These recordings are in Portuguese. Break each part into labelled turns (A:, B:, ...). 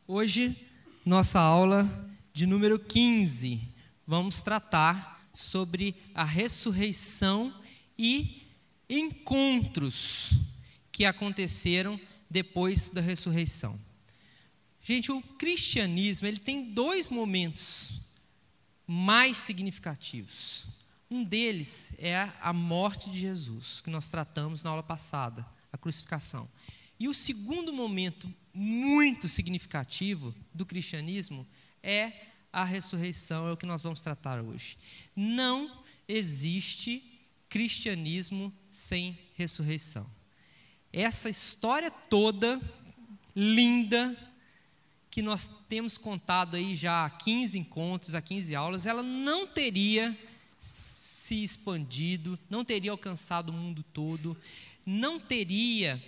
A: Hoje, nossa aula de número 15, vamos tratar sobre a ressurreição e encontros que aconteceram depois da ressurreição. Gente, o cristianismo ele tem dois momentos mais significativos. Um deles é a morte de Jesus, que nós tratamos na aula passada, a crucificação. E o segundo momento muito significativo do cristianismo é a ressurreição, é o que nós vamos tratar hoje. Não existe cristianismo sem ressurreição. Essa história toda, linda, que nós temos contado aí já há 15 encontros, há 15 aulas, ela não teria se expandido, não teria alcançado o mundo todo, não teria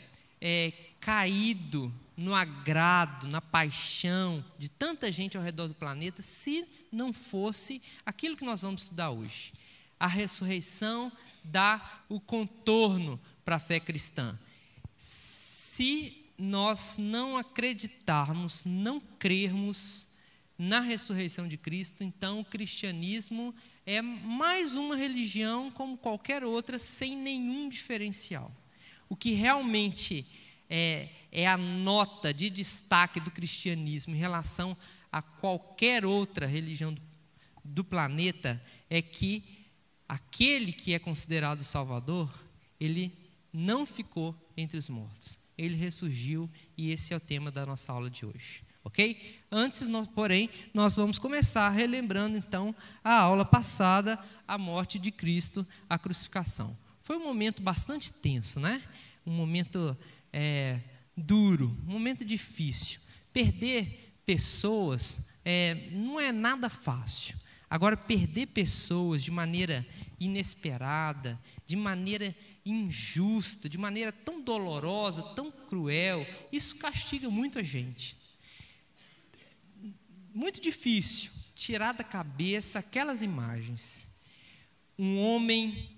A: caído no agrado, na paixão de tanta gente ao redor do planeta, se não fosse aquilo que nós vamos estudar hoje. A ressurreição dá o contorno para a fé cristã. Se nós não acreditarmos, não crermos na ressurreição de Cristo, então o cristianismo é mais uma religião como qualquer outra, sem nenhum diferencial. O que realmente é a nota de destaque do cristianismo em relação a qualquer outra religião do planeta é que aquele que é considerado Salvador, ele não ficou entre os mortos. Ele ressurgiu e esse é o tema da nossa aula de hoje. Ok? Antes, porém, nós vamos começar relembrando então a aula passada, a morte de Cristo, a crucificação. Foi um momento bastante tenso, né? Um momento duro, um momento difícil. Perder pessoas não é nada fácil. Agora, perder pessoas de maneira inesperada, de maneira injusta, de maneira tão dolorosa, tão cruel, isso castiga muito a gente. Muito difícil tirar da cabeça aquelas imagens. Um homem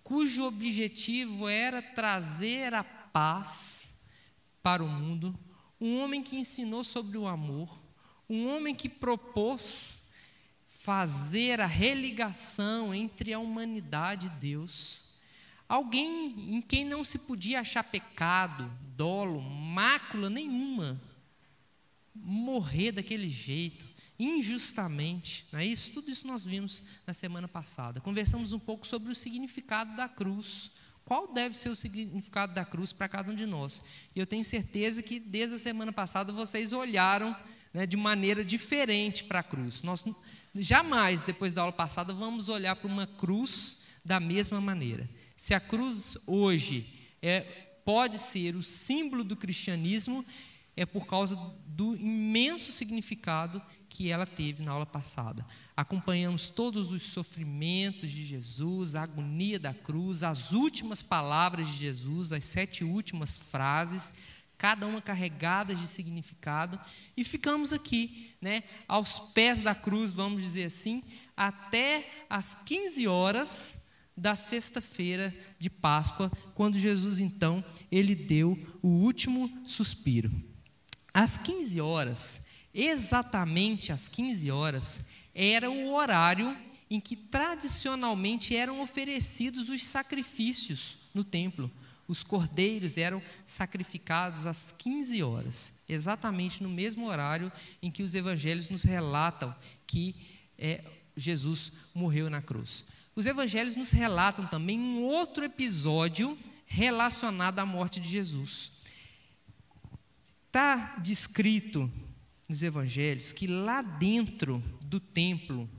A: cujo objetivo era trazer a paz para o mundo, um homem que ensinou sobre o amor, um homem que propôs fazer a religação entre a humanidade e Deus, alguém em quem não se podia achar pecado, dolo, mácula nenhuma, morrer daquele jeito, injustamente, não é isso? Tudo isso nós vimos na semana passada. Conversamos um pouco sobre o significado da cruz. Qual deve ser o significado da cruz para cada um de nós? E eu tenho certeza que desde a semana passada vocês olharam, né, de maneira diferente para a cruz. Nós jamais, depois da aula passada, vamos olhar para uma cruz da mesma maneira. Se a cruz hoje pode ser o símbolo do cristianismo, é por causa do imenso significado que ela teve na aula passada. Acompanhamos todos os sofrimentos de Jesus, a agonia da cruz, as últimas palavras de Jesus, as 7 últimas frases, cada uma carregada de significado, e ficamos aqui, né, aos pés da cruz, vamos dizer assim, até às 15 horas da sexta-feira de Páscoa, quando Jesus, então, ele deu o último suspiro. Às 15 horas, exatamente às 15 horas, era o horário em que tradicionalmente eram oferecidos os sacrifícios no templo. Os cordeiros eram sacrificados às 15 horas, exatamente no mesmo horário em que os evangelhos nos relatam que Jesus morreu na cruz. Os evangelhos nos relatam também um outro episódio relacionado à morte de Jesus. Está descrito nos evangelhos que lá dentro do templo,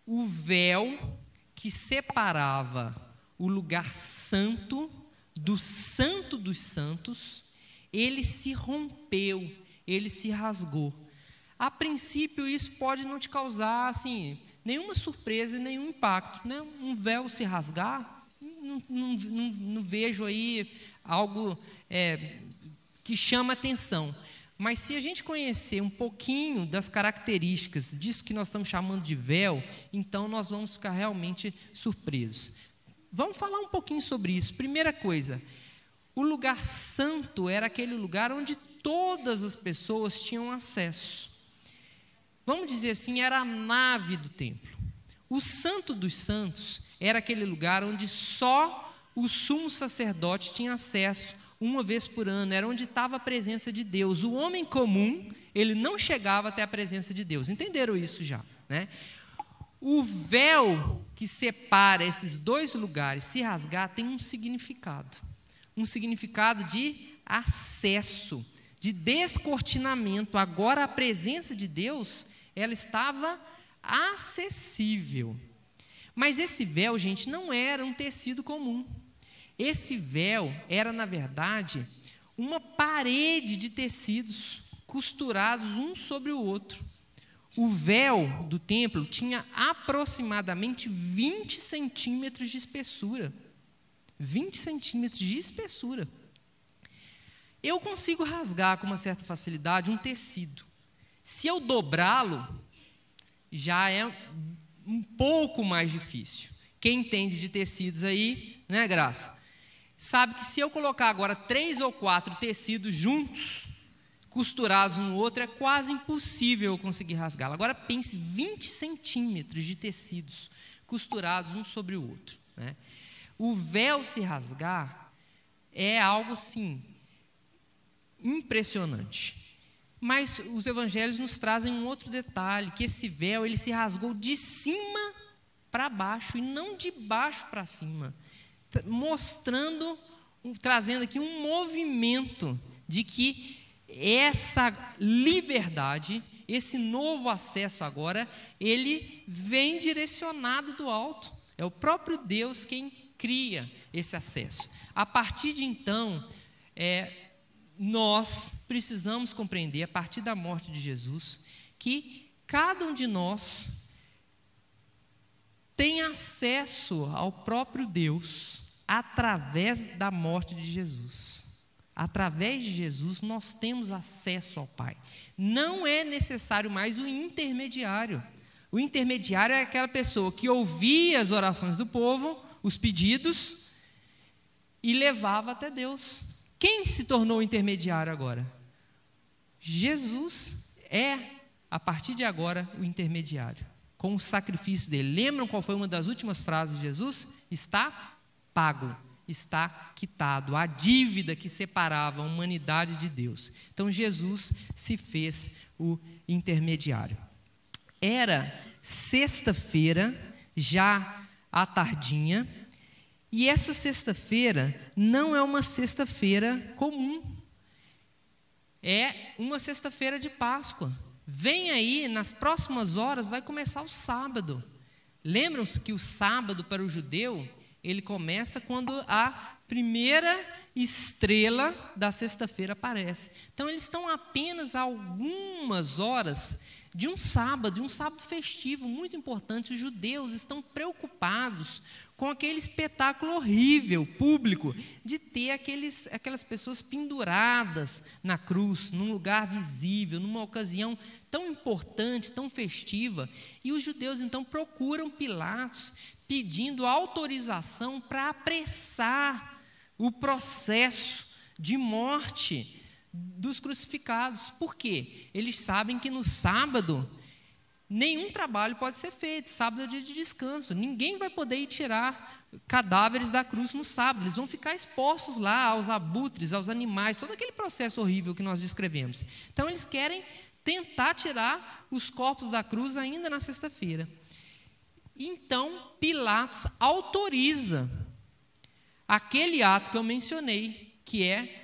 A: o véu que separava o lugar santo do santo dos santos, ele se rompeu, ele se rasgou. A princípio isso pode não te causar assim, nenhuma surpresa e nenhum impacto, né? Um véu se rasgar, não vejo aí algo que chama atenção. Mas se a gente conhecer um pouquinho das características disso que nós estamos chamando de véu, então nós vamos ficar realmente surpresos. Vamos falar um pouquinho sobre isso. Primeira coisa, O lugar santo era aquele lugar onde todas as pessoas tinham acesso. Vamos dizer assim, era a nave do templo. O Santo dos Santos era aquele lugar onde só o sumo sacerdote tinha acesso uma vez por ano, era onde estava a presença de Deus. O homem comum, ele não chegava até a presença de Deus. Entenderam isso já, né? O véu que separa esses dois lugares, se rasgar, tem um significado de acesso, de descortinamento. Agora a presença de Deus, ela estava acessível. Mas esse véu, gente, não era um tecido comum. Esse véu era, na verdade, uma parede de tecidos costurados um sobre o outro. O véu do templo tinha aproximadamente 20 centímetros de espessura. 20 centímetros de espessura. Eu consigo rasgar com uma certa facilidade um tecido. Se eu dobrá-lo, já é um pouco mais difícil. Quem entende de tecidos aí, né, Graça? Sabe que se eu colocar agora 3 ou 4 tecidos juntos, costurados um no outro, é quase impossível eu conseguir rasgá-lo. Agora pense 20 centímetros de tecidos costurados um sobre o outro, né? O véu se rasgar é algo, sim, impressionante. Mas os evangelhos nos trazem um outro detalhe, que esse véu, ele se rasgou de cima para baixo e não de baixo para cima, mostrando, trazendo aqui um movimento de que essa liberdade, esse novo acesso agora, ele vem direcionado do alto. É o próprio Deus quem cria esse acesso. A partir de então, nós precisamos compreender, a partir da morte de Jesus, que cada um de nós tem acesso ao próprio Deus através da morte de Jesus. Através de Jesus, nós temos acesso ao Pai. Não é necessário mais o intermediário. O intermediário é aquela pessoa que ouvia as orações do povo, os pedidos, e levava até Deus. Quem se tornou o intermediário agora? Jesus é, a partir de agora, o intermediário, com o sacrifício dele. Lembram qual foi uma das últimas frases de Jesus? Está pago, está quitado. A dívida que separava a humanidade de Deus. Então Jesus se fez o intermediário. Era sexta-feira, já à tardinha, e essa sexta-feira não é uma sexta-feira comum, é uma sexta-feira de Páscoa. Vem aí, nas próximas horas, vai começar o sábado. Lembram-se que o sábado para o judeu, ele começa quando a primeira estrela da sexta-feira aparece. Então eles estão apenas a algumas horas de um sábado festivo muito importante. Os judeus estão preocupados com aquele espetáculo horrível, público, de ter aquelas pessoas penduradas na cruz, num lugar visível, numa ocasião tão importante, tão festiva. E os judeus então procuram Pilatos, pedindo autorização para apressar o processo de morte dos crucificados. Por quê? Eles sabem que no sábado nenhum trabalho pode ser feito. Sábado é dia de descanso. Ninguém vai poder ir tirar cadáveres da cruz no sábado. Eles vão ficar expostos lá aos abutres, aos animais, todo aquele processo horrível que nós descrevemos. Então eles querem tentar tirar os corpos da cruz ainda na sexta-feira. Então Pilatos autoriza aquele ato que eu mencionei, que é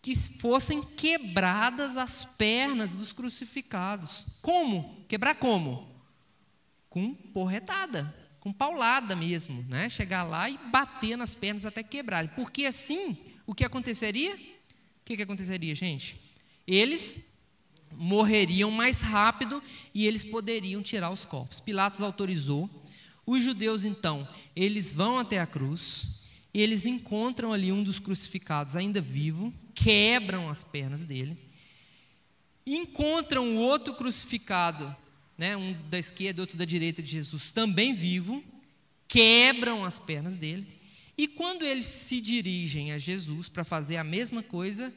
A: que fossem quebradas as pernas dos crucificados. Como? Quebrar como? Com porretada, com paulada mesmo, né? Chegar lá e bater nas pernas até quebrarem. Porque assim, o que aconteceria? O que aconteceria, gente? Eles morreriam mais rápido e eles poderiam tirar os corpos. Pilatos autorizou. Os judeus, então, eles vão até a cruz, eles encontram ali um dos crucificados ainda vivo, quebram as pernas dele, encontram o outro crucificado, né, um da esquerda, outro da direita de Jesus, também vivo, quebram as pernas dele, E quando eles se dirigem a Jesus para fazer a mesma coisa,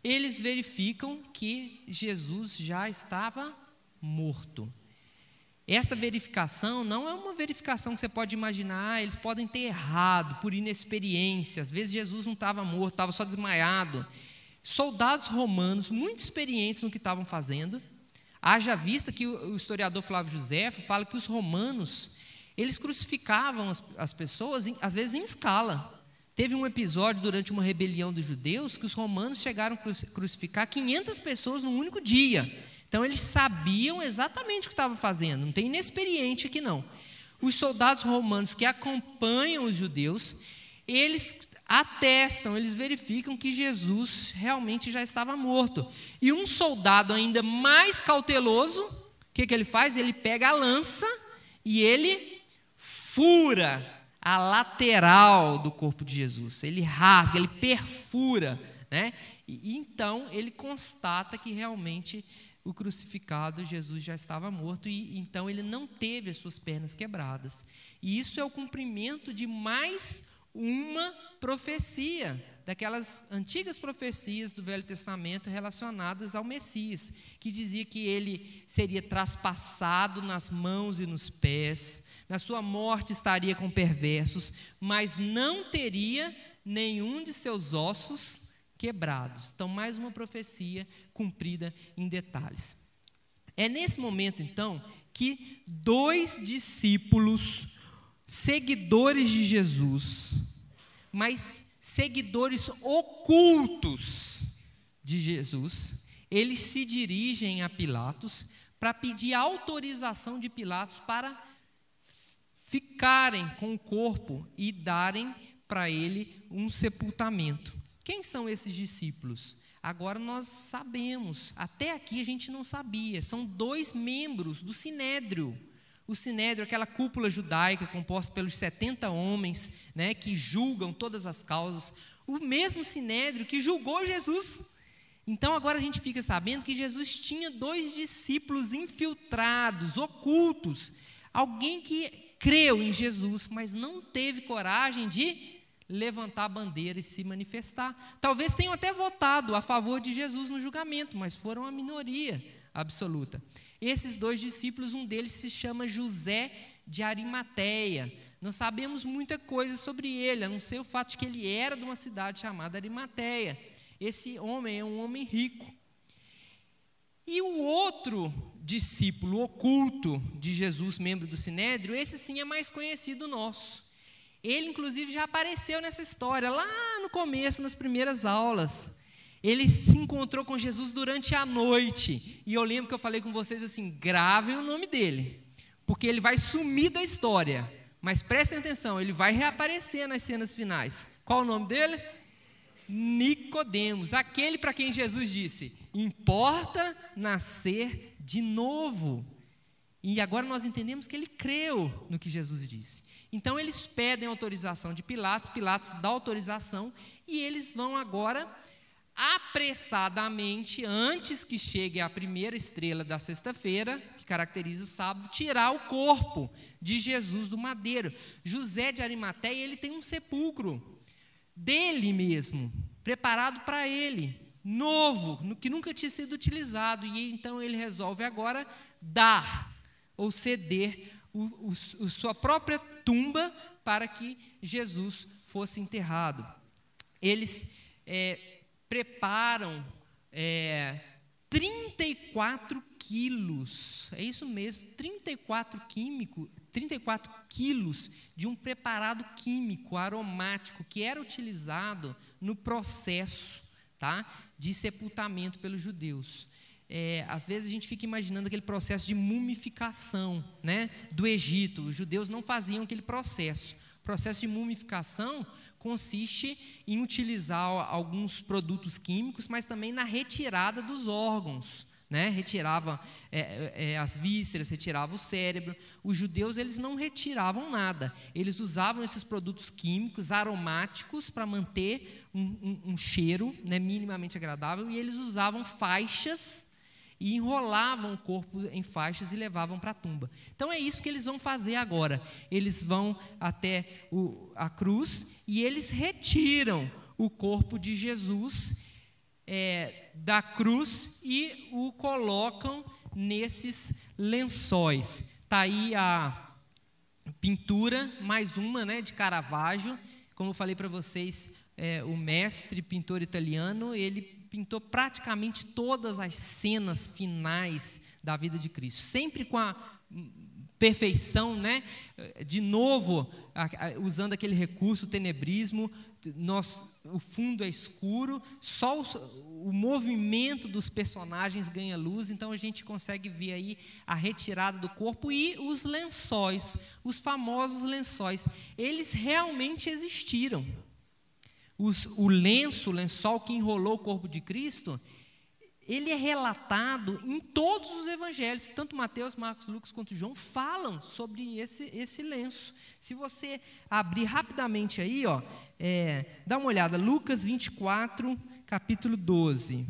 A: eles verificam que Jesus já estava morto. Essa verificação não é uma verificação que você pode imaginar, eles podem ter errado por inexperiência, às vezes Jesus não estava morto, estava só desmaiado. Soldados romanos, muito experientes no que estavam fazendo, haja vista que o historiador Flávio Josefo fala que os romanos, eles crucificavam as pessoas, às vezes em escala. Teve um episódio durante uma rebelião dos judeus que os romanos chegaram a crucificar 500 pessoas num único dia. Então eles sabiam exatamente o que estavam fazendo, não tem inexperiente aqui não. Os soldados romanos que acompanham os judeus, eles atestam, eles verificam que Jesus realmente já estava morto. E um soldado ainda mais cauteloso, o que ele faz? Ele pega a lança e ele fura a lateral do corpo de Jesus. Ele rasga, ele perfura, né? E então ele constata que realmente o crucificado Jesus já estava morto, e então ele não teve as suas pernas quebradas. E isso é o cumprimento de mais uma profecia, daquelas antigas profecias do Velho Testamento relacionadas ao Messias, que dizia que ele seria traspassado nas mãos e nos pés, na sua morte estaria com perversos, mas não teria nenhum de seus ossos quebrados. Então, mais uma profecia cumprida em detalhes. É nesse momento, então, que 2 discípulos, seguidores de Jesus, mas seguidores ocultos de Jesus, eles se dirigem a Pilatos para pedir autorização de Pilatos para ficarem com o corpo e darem para ele um sepultamento. Quem são esses discípulos? Agora nós sabemos, até aqui a gente não sabia, são 2 membros do Sinédrio. O Sinédrio, aquela cúpula judaica composta pelos 70 homens, né, que julgam todas as causas, o mesmo Sinédrio que julgou Jesus. Então agora a gente fica sabendo que Jesus tinha 2 discípulos infiltrados, ocultos, alguém que creu em Jesus, mas não teve coragem de levantar a bandeira e se manifestar. Talvez tenham até votado a favor de Jesus no julgamento, mas foram a minoria absoluta. Esses 2 discípulos, um deles se chama José de Arimateia. Não sabemos muita coisa sobre ele, a não ser o fato de que ele era de uma cidade chamada Arimateia. Esse homem é um homem rico. E o outro discípulo oculto de Jesus, membro do Sinédrio, esse sim é mais conhecido nosso. Ele, inclusive, já apareceu nessa história, lá no começo, nas primeiras aulas. Ele se encontrou com Jesus durante a noite. E eu lembro que eu falei com vocês assim, gravem o nome dele, porque ele vai sumir da história. Mas prestem atenção, ele vai reaparecer nas cenas finais. Qual o nome dele? Nicodemos, aquele para quem Jesus disse, importa nascer de novo. E agora nós entendemos que ele creu no que Jesus disse. Então eles pedem autorização de Pilatos, Pilatos dá autorização, e eles vão agora apressadamente, antes que chegue a primeira estrela da sexta-feira, que caracteriza o sábado, tirar o corpo de Jesus do madeiro. José de Arimateia, ele tem um sepulcro dele mesmo, preparado para ele, novo, que nunca tinha sido utilizado, e então ele resolve agora dar ou ceder sua própria tumba para que Jesus fosse enterrado. Eles preparam 34 quilos, é isso mesmo, 34 quilos de um preparado químico aromático que era utilizado no processo, tá, de sepultamento pelos judeus. Às vezes a gente fica imaginando aquele processo de mumificação, né, do Egito. Os judeus não faziam aquele processo. O processo de mumificação consiste em utilizar alguns produtos químicos, mas também na retirada dos órgãos, né? Retirava as vísceras, retirava o cérebro. Os judeus, eles não retiravam nada, eles usavam esses produtos químicos aromáticos para manter um cheiro, né, minimamente agradável, e eles usavam faixas e enrolavam o corpo em faixas e levavam para a tumba. Então é isso que eles vão fazer agora. Eles vão até a cruz e eles retiram o corpo de Jesus da cruz e o colocam nesses lençóis. Está aí a pintura, mais uma, né, de Caravaggio. Como eu falei para vocês, o mestre pintor italiano, ele pintou praticamente todas as cenas finais da vida de Cristo, sempre com a perfeição, né? De novo, usando aquele recurso, o tenebrismo. O fundo é escuro, só o movimento dos personagens ganha luz, então a gente consegue ver aí a retirada do corpo e os lençóis, os famosos lençóis, eles realmente existiram. O lençol que enrolou o corpo de Cristo, ele é relatado em todos os evangelhos, tanto Mateus, Marcos, Lucas quanto João falam sobre esse lenço. Se você abrir rapidamente aí, dá uma olhada, Lucas 24, capítulo 12.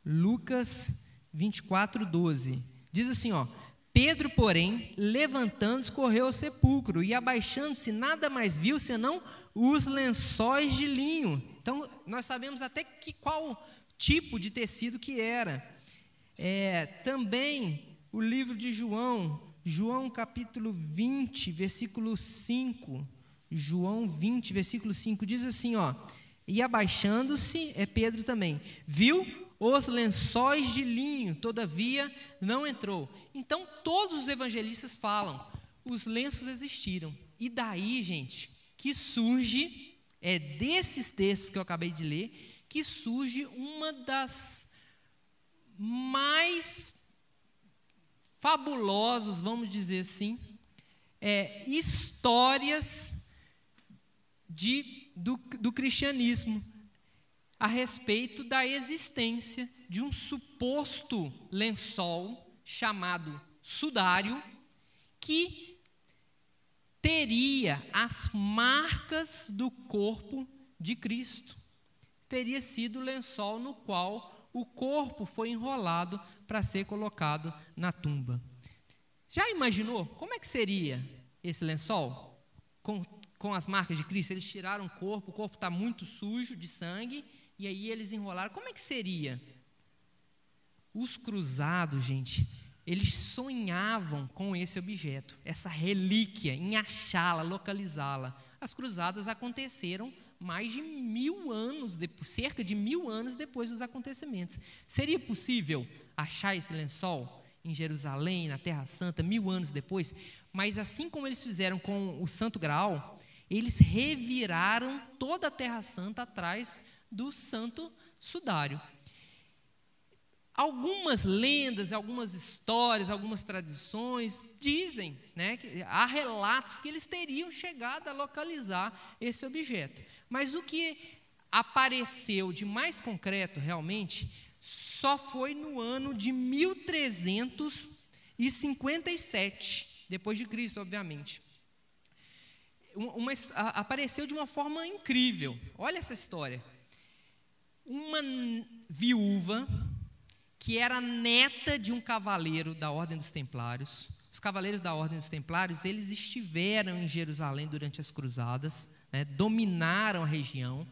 A: Lucas 24, 12. Diz assim, Pedro, porém, levantando-se, correu ao sepulcro e, abaixando-se, nada mais viu senão os lençóis de linho. Então, nós sabemos até qual tipo de tecido que era. Também o livro de João capítulo 20, versículo 5. João 20, versículo 5, diz assim, e abaixando-se, Pedro também, viu os lençóis de linho, todavia não entrou. Então, todos os evangelistas falam, os lenços existiram. E daí, gente, que surge, desses textos que eu acabei de ler, que surge uma das mais fabulosas, vamos dizer assim, histórias do cristianismo a respeito da existência de um suposto lençol chamado sudário que teria as marcas do corpo de Cristo. Teria sido o lençol no qual o corpo foi enrolado para ser colocado na tumba. Já imaginou como é que seria esse lençol? Com as marcas de Cristo, eles tiraram o corpo está muito sujo de sangue, e aí eles enrolaram. Como é que seria? Os cruzados, gente, eles sonhavam com esse objeto, essa relíquia, em achá-la, localizá-la. As cruzadas aconteceram mais de 1000 anos, cerca de 1000 anos depois dos acontecimentos. Seria possível achar esse lençol em Jerusalém, na Terra Santa, 1000 anos depois? Mas assim como eles fizeram com o Santo Graal, eles reviraram toda a Terra Santa atrás do Santo Sudário. Algumas lendas, algumas histórias, algumas tradições dizem, né, que há relatos que eles teriam chegado a localizar esse objeto. Mas o que apareceu de mais concreto, realmente, só foi no ano de 1357, depois de Cristo, obviamente. Apareceu de uma forma incrível. Olha essa história. Uma viúva que era neta de um cavaleiro da Ordem dos Templários. Os cavaleiros da Ordem dos Templários, eles estiveram em Jerusalém durante as cruzadas, né, dominaram a região.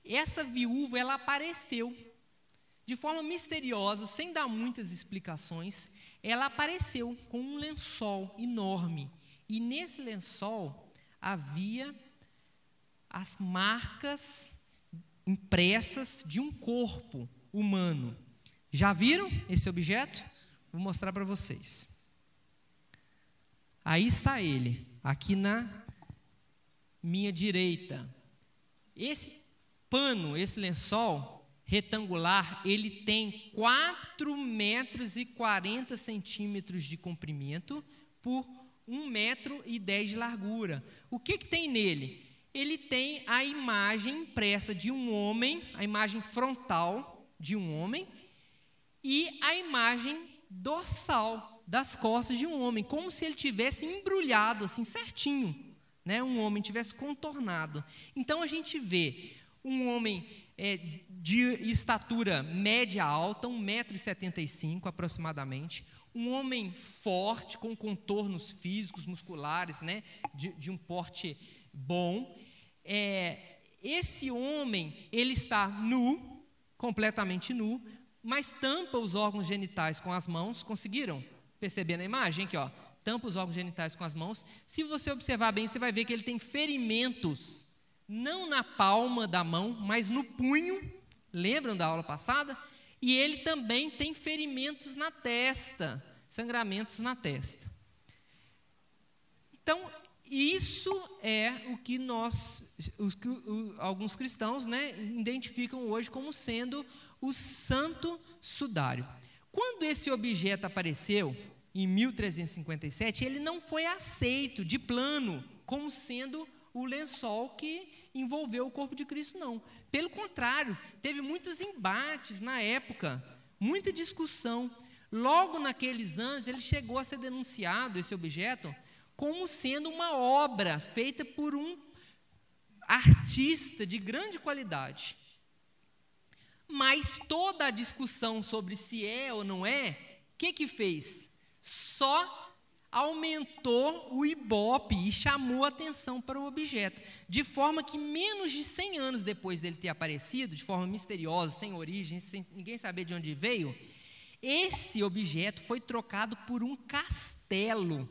A: Essa viúva, ela apareceu de forma misteriosa, sem dar muitas explicações. Ela apareceu com um lençol enorme, e nesse lençol havia as marcas impressas de um corpo humano. Já viram esse objeto? Vou mostrar para vocês. Aí está ele, aqui na minha direita. Esse pano, esse lençol retangular, ele tem 4,40 metros de comprimento por 1,10 metro de largura. O que tem nele? Ele tem a imagem impressa de um homem, a imagem frontal de um homem, e a imagem dorsal das costas de um homem, como se ele tivesse embrulhado assim certinho, né? Um homem tivesse contornado. Então a gente vê um homem de estatura média alta, 1,75 m aproximadamente, um homem forte, com contornos físicos, musculares, né, de um porte bom. Esse homem, ele está nu, completamente nu, mas tampa os órgãos genitais com as mãos. Conseguiram perceber na imagem? Aqui, ó, tampa os órgãos genitais com as mãos. Se você observar bem, você vai ver que ele tem ferimentos, não na palma da mão, mas no punho. Lembram da aula passada? E ele também tem ferimentos na testa, sangramentos na testa. Então, isso é o que alguns cristãos, né, identificam hoje como sendo o Santo Sudário. Quando esse objeto apareceu, em 1357, ele não foi aceito de plano como sendo o lençol que envolveu o corpo de Cristo, não. Pelo contrário, teve muitos embates na época, muita discussão. Logo naqueles anos, ele chegou a ser denunciado, esse objeto, como sendo uma obra feita por um artista de grande qualidade. Mas toda a discussão sobre se é ou não é, o que fez? Só aumentou o ibope e chamou a atenção para o objeto, de forma que menos de 100 anos depois dele ter aparecido, de forma misteriosa, sem origem, sem ninguém saber de onde veio, esse objeto foi trocado por um castelo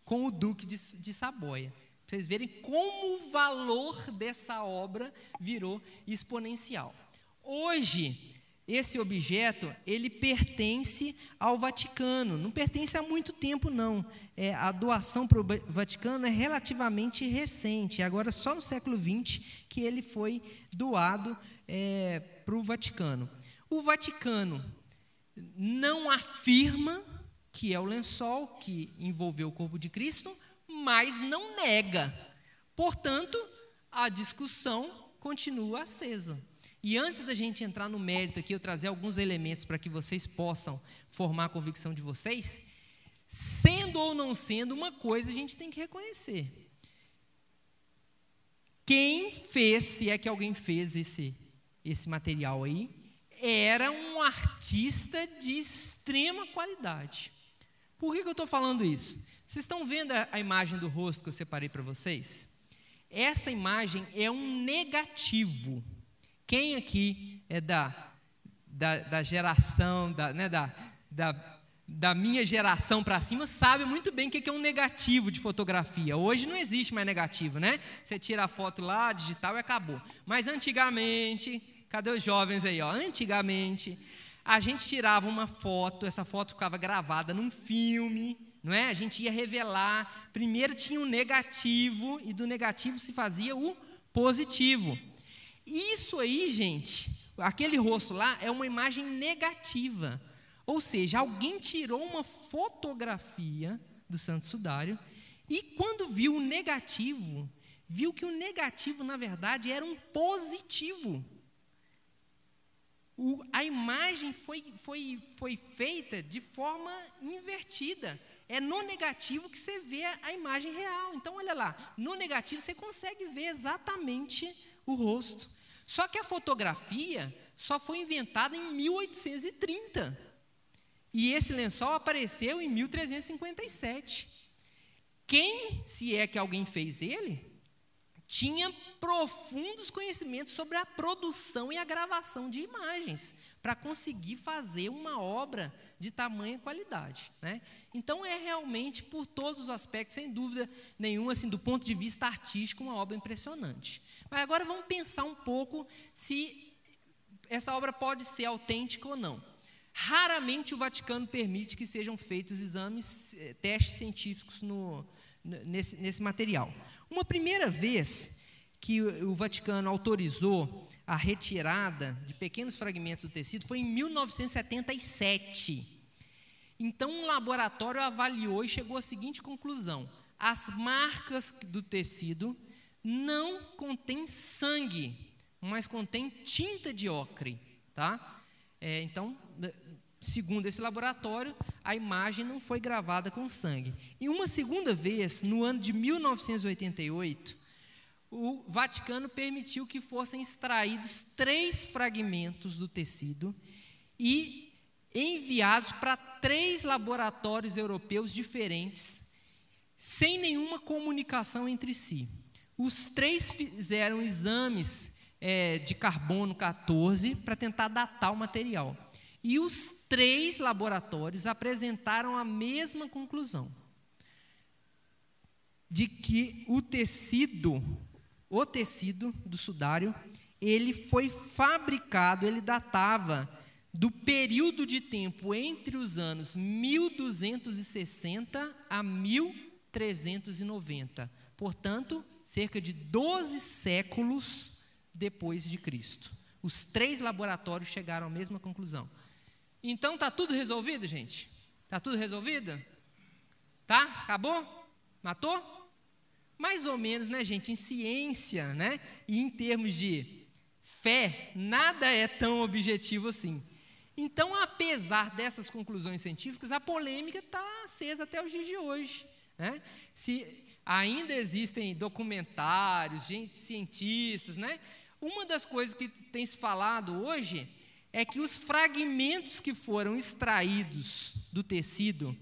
A: com o Duque de Saboia. Para vocês verem como o valor dessa obra virou exponencial. Hoje, esse objeto, ele pertence ao Vaticano. Não pertence há muito tempo, não. A doação para o Vaticano é relativamente recente. Agora, só no século XX que ele foi doado para o Vaticano. O Vaticano não afirma que é o lençol que envolveu o corpo de Cristo, mas não nega. Portanto, a discussão continua acesa. E antes da gente entrar no mérito aqui, eu trazer alguns elementos para que vocês possam formar a convicção de vocês, sendo ou não sendo, uma coisa a gente tem que reconhecer. Quem fez, se é que alguém fez esse material aí, era um artista de extrema qualidade. Por que eu estou falando isso? Vocês estão vendo a imagem do rosto que eu separei para vocês? Essa imagem é um negativo. Quem aqui é da geração, da minha geração para cima, sabe muito bem o que é um negativo de fotografia. Hoje não existe mais negativo, né? Você tira a foto lá, digital e acabou. Mas antigamente, cadê os jovens aí? Antigamente, a gente tirava uma foto, essa foto ficava gravada num filme, não é? A gente ia revelar. Primeiro tinha um negativo e do negativo se fazia o positivo. Isso aí, gente, aquele rosto lá é uma imagem negativa. Ou seja, alguém tirou uma fotografia do Santo Sudário e quando viu o negativo, viu que o negativo, na verdade, era um positivo. A imagem foi feita de forma invertida. É no negativo que você vê a imagem real. Então, olha lá, no negativo você consegue ver exatamente o rosto. Só que a fotografia só foi inventada em 1830. E esse lençol apareceu em 1357. Quem, se é que alguém fez ele, tinha profundos conhecimentos sobre a produção e a gravação de imagens, para conseguir fazer uma obra de tamanha qualidade, né? Então, é realmente, por todos os aspectos, sem dúvida nenhuma, assim, do ponto de vista artístico, uma obra impressionante. Mas agora vamos pensar um pouco se essa obra pode ser autêntica ou não. Raramente o Vaticano permite que sejam feitos exames, testes científicos nesse material. Uma primeira vez que o Vaticano autorizou a retirada de pequenos fragmentos do tecido foi em 1977. Então, um laboratório avaliou e chegou à seguinte conclusão: as marcas do tecido não contêm sangue, mas contêm tinta de ocre, tá? Então, segundo esse laboratório, a imagem não foi gravada com sangue. E uma segunda vez, no ano de 1988, o Vaticano permitiu que fossem extraídos 3 fragmentos do tecido e enviados para 3 laboratórios europeus diferentes, sem nenhuma comunicação entre si. Os 3 fizeram exames de carbono 14 para tentar datar o material. E os 3 laboratórios apresentaram a mesma conclusão, de que o tecido do sudário, ele foi fabricado, ele datava do período de tempo entre os anos 1260 a 1390. Portanto, cerca de 12 séculos depois de Cristo. Os 3 laboratórios chegaram à mesma conclusão. Então, está tudo resolvido, gente? Está tudo resolvido? Tá? Acabou? Matou? Mais ou menos, né, gente? Em ciência, né, e em termos de fé, nada é tão objetivo assim. Então, apesar dessas conclusões científicas, a polêmica está acesa até os dias de hoje, né? Se ainda existem documentários, cientistas, né? Uma das coisas que tem se falado hoje é que os fragmentos que foram extraídos do tecido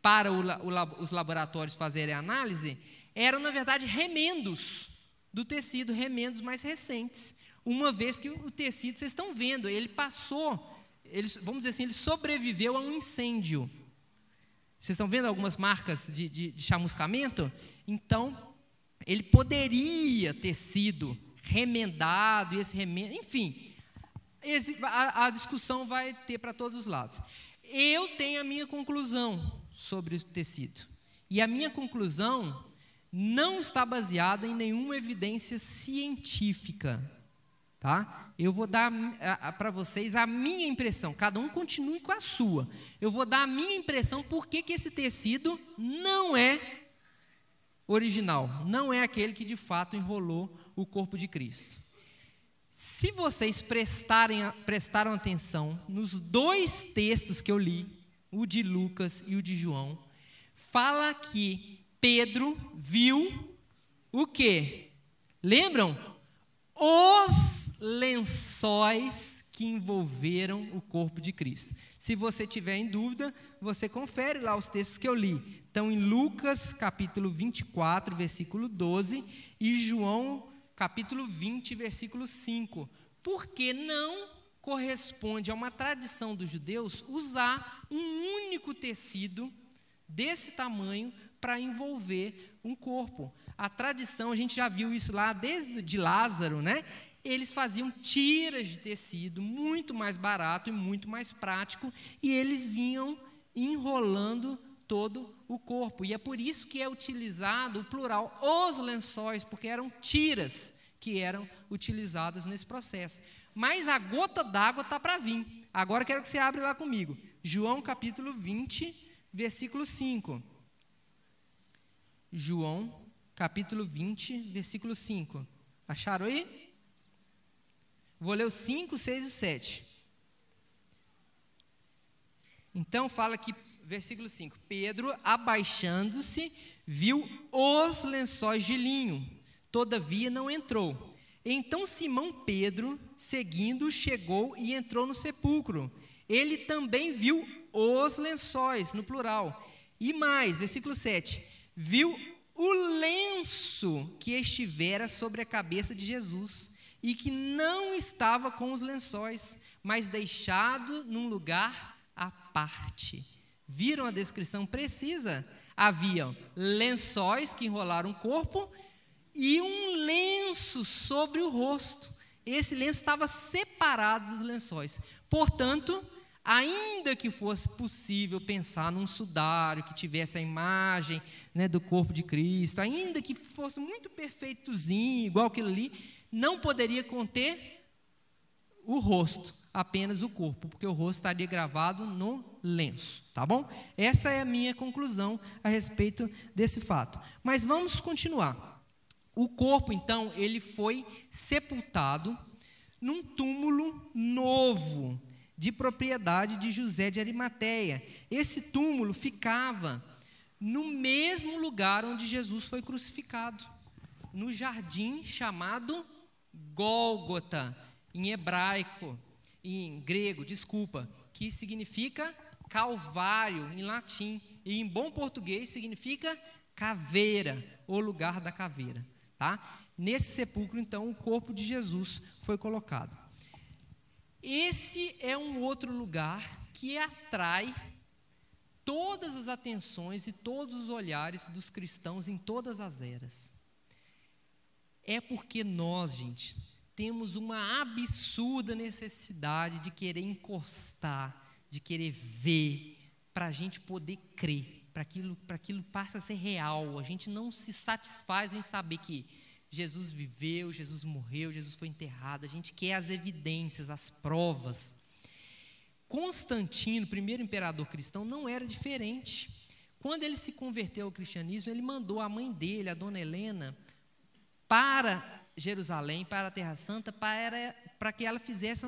A: para os laboratórios fazerem a análise eram, na verdade, remendos do tecido, remendos mais recentes, uma vez que o tecido, vocês estão vendo, ele vamos dizer assim, ele sobreviveu a um incêndio. Vocês estão vendo algumas marcas de chamuscamento? Então, ele poderia ter sido remendado, e esse remendo, enfim, a discussão vai ter para todos os lados. Eu tenho a minha conclusão sobre o tecido, e a minha conclusão não está baseada em nenhuma evidência científica, tá? Eu vou dar para vocês a minha impressão, cada um continue com a sua. Eu vou dar a minha impressão por que esse tecido não é original, não é aquele que de fato enrolou o corpo de Cristo. Se vocês prestaram atenção nos 2 textos que eu li, o de Lucas e o de João, fala que Pedro viu o quê? Lembram? Os lençóis que envolveram o corpo de Cristo. Se você tiver em dúvida, você confere lá os textos que eu li. Então, em Lucas, capítulo 24, versículo 12, e João, capítulo 20, versículo 5. Porque não corresponde a uma tradição dos judeus usar um único tecido desse tamanho para envolver um corpo. A tradição, a gente já viu isso lá desde de Lázaro, né? Eles faziam tiras de tecido muito mais barato e muito mais prático, e eles vinham enrolando todo o corpo. E é por isso que é utilizado o plural, os lençóis, porque eram tiras que eram utilizadas nesse processo. Mas a gota d'água está para vir. Agora eu quero que você abra lá comigo. João capítulo 20, versículo 5. João capítulo 20, versículo 5. Acharam aí? Vou ler o 5, 6 e 7. Então fala aqui, versículo 5. Pedro, abaixando-se, viu os lençóis de linho, todavia não entrou. Então Simão Pedro, seguindo, chegou e entrou no sepulcro. Ele também viu os lençóis, no plural. E mais, versículo 7. Viu o lenço que estivera sobre a cabeça de Jesus, e que não estava com os lençóis, mas deixado num lugar à parte. Viram a descrição precisa? Haviam lençóis que enrolaram o corpo e um lenço sobre o rosto. Esse lenço estava separado dos lençóis. Portanto, ainda que fosse possível pensar num sudário que tivesse a imagem, né, do corpo de Cristo, ainda que fosse muito perfeitozinho, igual aquilo ali, não poderia conter o rosto, apenas o corpo, porque o rosto estaria gravado no lenço, tá bom? Essa é a minha conclusão a respeito desse fato. Mas vamos continuar. O corpo, então, ele foi sepultado num túmulo novo, de propriedade de José de Arimateia. Esse túmulo ficava no mesmo lugar onde Jesus foi crucificado. no jardim chamado Gólgota, em hebraico, em grego, desculpa, que significa Calvário em latim, e em bom português significa caveira, ou lugar da caveira, tá? Nesse sepulcro, então, o corpo de Jesus foi colocado. Esse é um outro lugar que atrai todas as atenções e todos os olhares dos cristãos em todas as eras. É porque nós, gente, temos uma absurda necessidade de querer encostar, de querer ver, para a gente poder crer, para aquilo passe a ser real. A gente não se satisfaz em saber que Jesus viveu, Jesus morreu, Jesus foi enterrado. A gente quer as evidências, as provas. Constantino, primeiro imperador cristão, não era diferente. Quando ele se converteu ao cristianismo, ele mandou a mãe dele, a dona Helena, para Jerusalém, para a Terra Santa, para que ela fizesse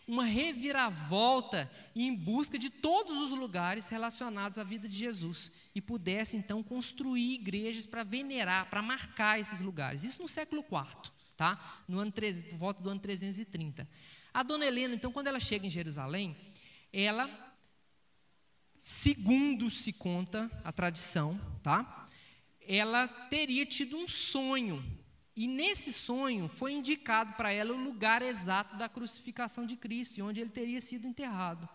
A: uma reviravolta em busca de todos os lugares relacionados à vida de Jesus e pudesse então construir igrejas para venerar, para marcar esses lugares. Isso no século IV, tá? Por volta do ano 330. A dona Helena, então, quando ela chega em Jerusalém, ela, segundo se conta a tradição, tá? Ela teria tido um sonho. E nesse sonho foi indicado para ela o lugar exato da crucificação de Cristo, e onde ele teria sido enterrado.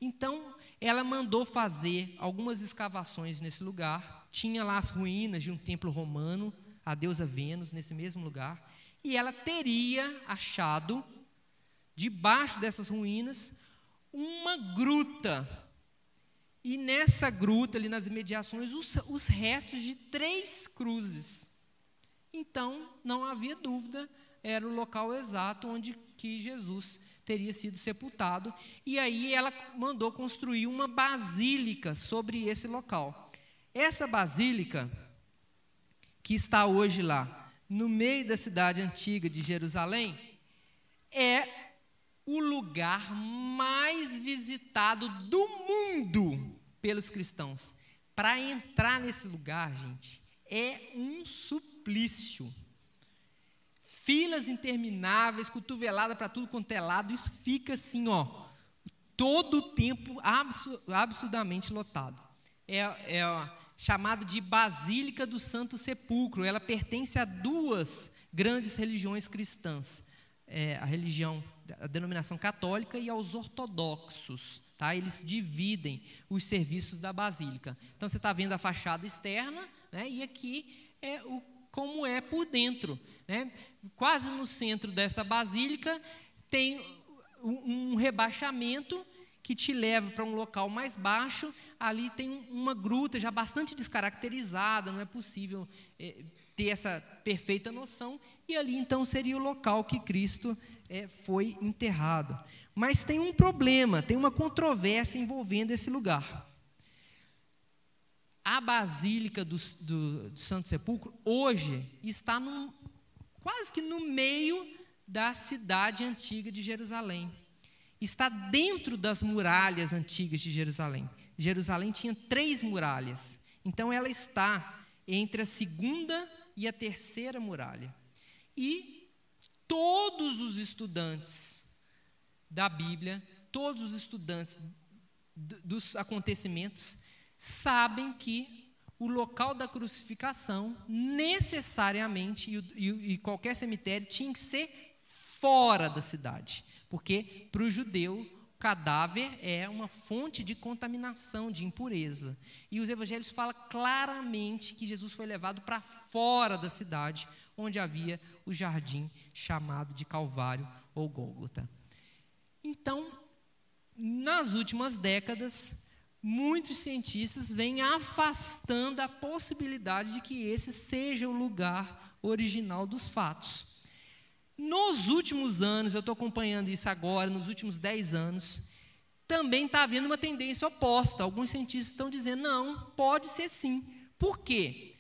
A: Então, ela mandou fazer algumas escavações nesse lugar. Tinha lá as ruínas de um templo romano, a deusa Vênus, nesse mesmo lugar. E ela teria achado, debaixo dessas ruínas, uma gruta. E nessa gruta, ali nas imediações, os restos de 3 cruzes. Então, não havia dúvida, era o local exato onde que Jesus teria sido sepultado. E aí ela mandou construir uma basílica sobre esse local. Essa basílica, que está hoje lá, no meio da cidade antiga de Jerusalém, é o lugar mais visitado do mundo pelos cristãos. Para entrar nesse lugar, gente, é um suplício. Filas intermináveis, cotovelada para tudo quanto é lado, isso fica assim, ó, todo o tempo absurdamente lotado. É chamado de Basílica do Santo Sepulcro. Ela pertence a 2 grandes religiões cristãs, a denominação católica e aos ortodoxos. Tá? Eles dividem os serviços da basílica. Então, você está vendo a fachada externa, né? E aqui é como é por dentro. Né? Quase no centro dessa basílica tem um rebaixamento que te leva para um local mais baixo. Ali tem uma gruta já bastante descaracterizada, não é possível ter essa perfeita noção. E ali, então, seria o local que Cristo foi enterrado. Mas tem um problema, tem uma controvérsia envolvendo esse lugar. A Basílica do Santo Sepulcro, hoje, está quase que no meio da cidade antiga de Jerusalém. Está dentro das muralhas antigas de Jerusalém. Jerusalém tinha 3 muralhas. Então, ela está entre a 2ª e a 3ª muralha. E todos os estudantes da Bíblia, todos os estudantes dos acontecimentos, sabem que o local da crucificação, necessariamente, e qualquer cemitério, tinha que ser fora da cidade. Porque, para o judeu, o cadáver é uma fonte de contaminação, de impureza. E os evangelhos falam claramente que Jesus foi levado para fora da cidade, onde havia o jardim chamado de Calvário ou Gólgota. Então, nas últimas décadas, muitos cientistas vêm afastando a possibilidade de que esse seja o lugar original dos fatos. Nos últimos anos, eu estou acompanhando isso agora, nos últimos 10 anos, também está havendo uma tendência oposta. Alguns cientistas estão dizendo, não, pode ser sim. Por quê?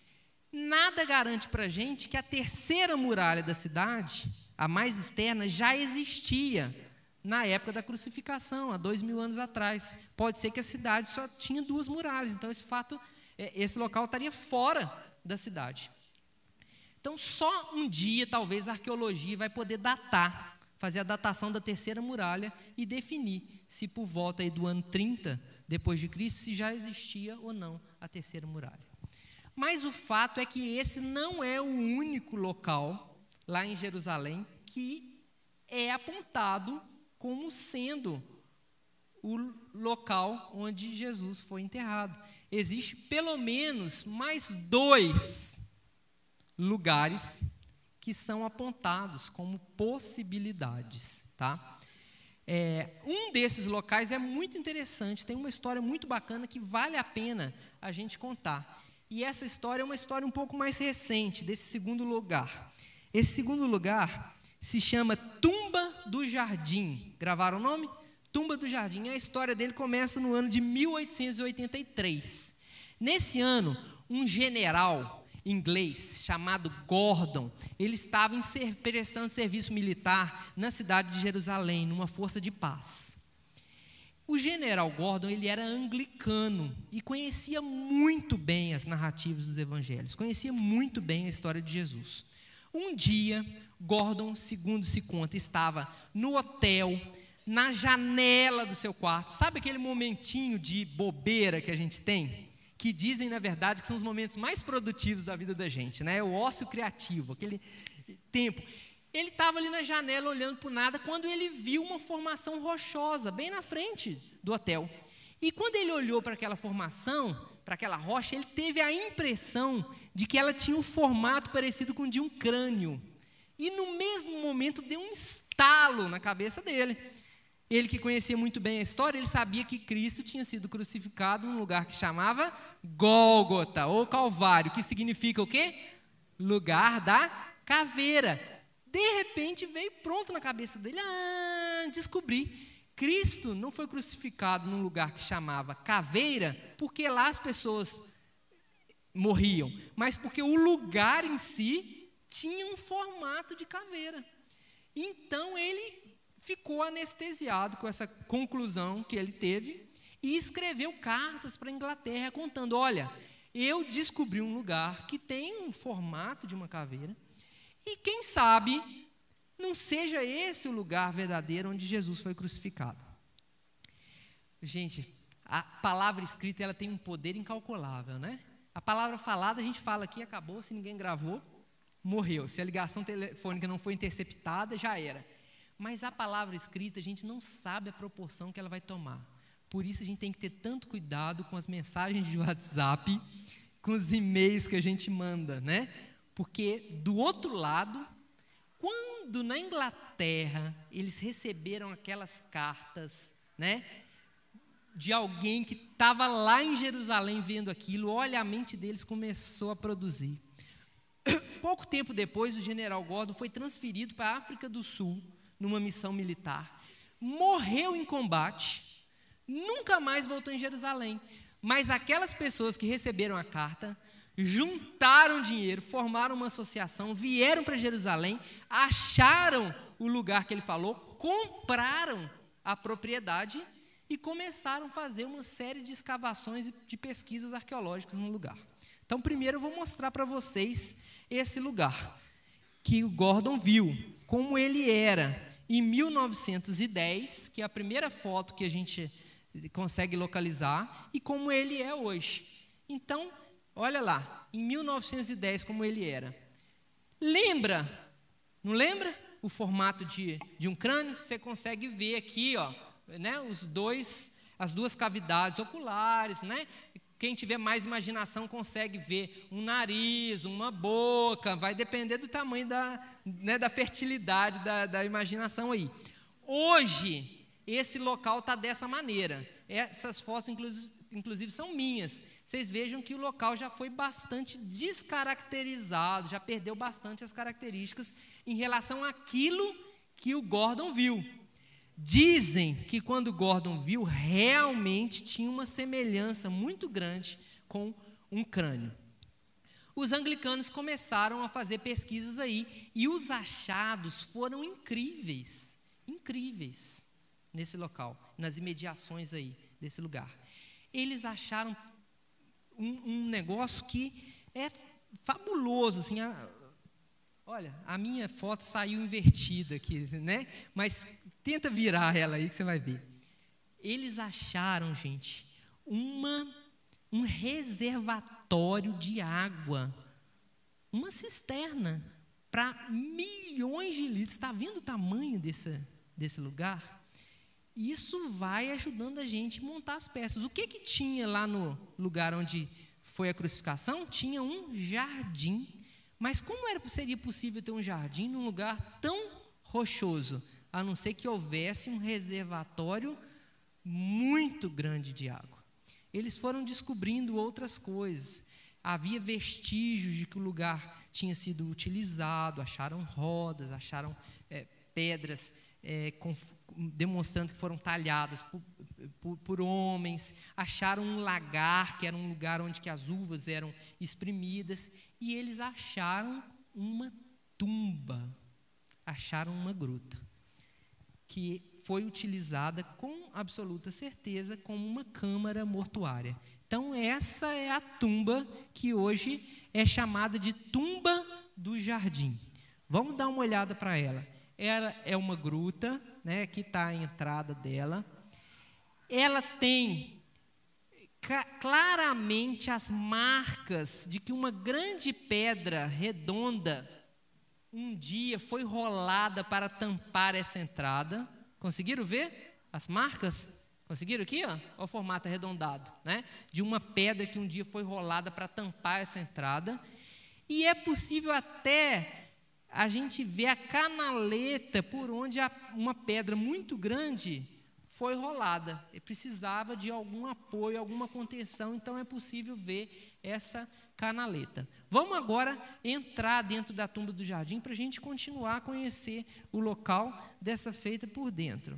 A: Nada garante para a gente que a 3ª muralha da cidade, a mais externa, já existia na época da crucificação, há 2000 anos atrás. Pode ser que a cidade só tinha 2 muralhas, então esse local estaria fora da cidade. Então, só um dia, talvez, a arqueologia vai poder datar, fazer a datação da terceira muralha e definir se por volta aí do ano 30 depois de Cristo, se já existia ou não a terceira muralha. Mas o fato é que esse não é o único local lá em Jerusalém que é apontado como sendo o local onde Jesus foi enterrado. Existe pelo menos mais 2 lugares que são apontados como possibilidades, tá? Um desses locais é muito interessante, tem uma história muito bacana que vale a pena a gente contar. E essa história é uma história um pouco mais recente, desse segundo lugar. Esse segundo lugar se chama Tumba do Jardim. Gravaram o nome? Tumba do Jardim. A história dele começa no ano de 1883. Nesse ano, um general inglês chamado Gordon, ele estava prestando serviço militar na cidade de Jerusalém, numa força de paz. O general Gordon, ele era anglicano e conhecia muito bem as narrativas dos evangelhos, conhecia muito bem a história de Jesus. Um dia, Gordon, segundo se conta, estava no hotel, na janela do seu quarto. Sabe aquele momentinho de bobeira que a gente tem? Que dizem, na verdade, que são os momentos mais produtivos da vida da gente, né? O ócio criativo, aquele tempo. Ele estava ali na janela olhando para o nada quando ele viu uma formação rochosa bem na frente do hotel. E quando ele olhou para aquela formação, para aquela rocha, ele teve a impressão de que ela tinha um formato parecido com o de um crânio. E no mesmo momento deu um estalo na cabeça dele. Ele que conhecia muito bem a história, ele sabia que Cristo tinha sido crucificado num lugar que chamava Gólgota, ou Calvário, que significa o quê? Lugar da caveira. De repente veio pronto na cabeça dele, descobri. Cristo não foi crucificado num lugar que chamava caveira, porque lá as pessoas morriam, mas porque o lugar em si tinha um formato de caveira. Então ele ficou anestesiado com essa conclusão que ele teve e escreveu cartas para a Inglaterra contando, olha, eu descobri um lugar que tem um formato de uma caveira e quem sabe não seja esse o lugar verdadeiro onde Jesus foi crucificado. Gente, a palavra escrita ela tem um poder incalculável, né? A palavra falada a gente fala aqui, acabou, se ninguém gravou, morreu. Se a ligação telefônica não foi interceptada, já era. Mas a palavra escrita, a gente não sabe a proporção que ela vai tomar. Por isso a gente tem que ter tanto cuidado com as mensagens de WhatsApp, com os e-mails que a gente manda, né? Porque do outro lado, quando na Inglaterra eles receberam aquelas cartas, né? De alguém que estava lá em Jerusalém vendo aquilo, olha, a mente deles começou a produzir. Pouco tempo depois, o general Gordon foi transferido para a África do Sul, numa missão militar, morreu em combate, nunca mais voltou em Jerusalém, mas aquelas pessoas que receberam a carta, juntaram dinheiro, formaram uma associação, vieram para Jerusalém, acharam o lugar que ele falou, compraram a propriedade e começaram a fazer uma série de escavações e de pesquisas arqueológicas no lugar. Então, primeiro eu vou mostrar para vocês esse lugar, que o Gordon viu, como ele era em 1910, que é a primeira foto que a gente consegue localizar, e como ele é hoje. Então, olha lá, em 1910 como ele era. Lembra? Não lembra? O formato de um crânio? Você consegue ver aqui, ó, né, as duas cavidades oculares, né? Quem tiver mais imaginação consegue ver um nariz, uma boca, vai depender do tamanho da fertilidade da imaginação aí. Hoje, esse local está dessa maneira. Essas fotos, inclusive, são minhas. Vocês vejam que o local já foi bastante descaracterizado, já perdeu bastante as características em relação àquilo que o Gordon viu. Dizem que quando Gordon viu, realmente tinha uma semelhança muito grande com um crânio. Os anglicanos começaram a fazer pesquisas aí, e os achados foram incríveis, incríveis, nesse local, nas imediações aí desse lugar. Eles acharam um negócio que é fabuloso, assim, Olha, a minha foto saiu invertida aqui, né? Mas tenta virar ela aí que você vai ver. Eles acharam, gente, um reservatório de água, uma cisterna para milhões de litros. Está vendo o tamanho desse lugar? Isso vai ajudando a gente a montar as peças. O que tinha lá no lugar onde foi a crucificação? Tinha um jardim. Mas como seria possível ter um jardim num lugar tão rochoso, a não ser que houvesse um reservatório muito grande de água? Eles foram descobrindo outras coisas. Havia vestígios de que o lugar tinha sido utilizado, acharam rodas, acharam pedras demonstrando que foram talhadas por homens, acharam um lagar, que era um lugar onde que as uvas eram espremidas, e eles acharam uma tumba, acharam uma gruta, que foi utilizada com absoluta certeza como uma câmara mortuária. Então essa é a tumba que hoje é chamada de tumba do jardim. Vamos dar uma olhada para ela. Ela é uma gruta, né? Aqui está a entrada dela. Ela tem claramente as marcas de que uma grande pedra redonda um dia foi rolada para tampar essa entrada. Conseguiram ver as marcas? Conseguiram aqui? Olha o formato arredondado, né? De uma pedra que um dia foi rolada para tampar essa entrada. E é possível até a gente ver a canaleta por onde uma pedra muito grande foi rolada. E precisava de algum apoio, alguma contenção, então é possível ver essa canaleta. Vamos agora entrar dentro da tumba do jardim para a gente continuar a conhecer o local dessa feita por dentro.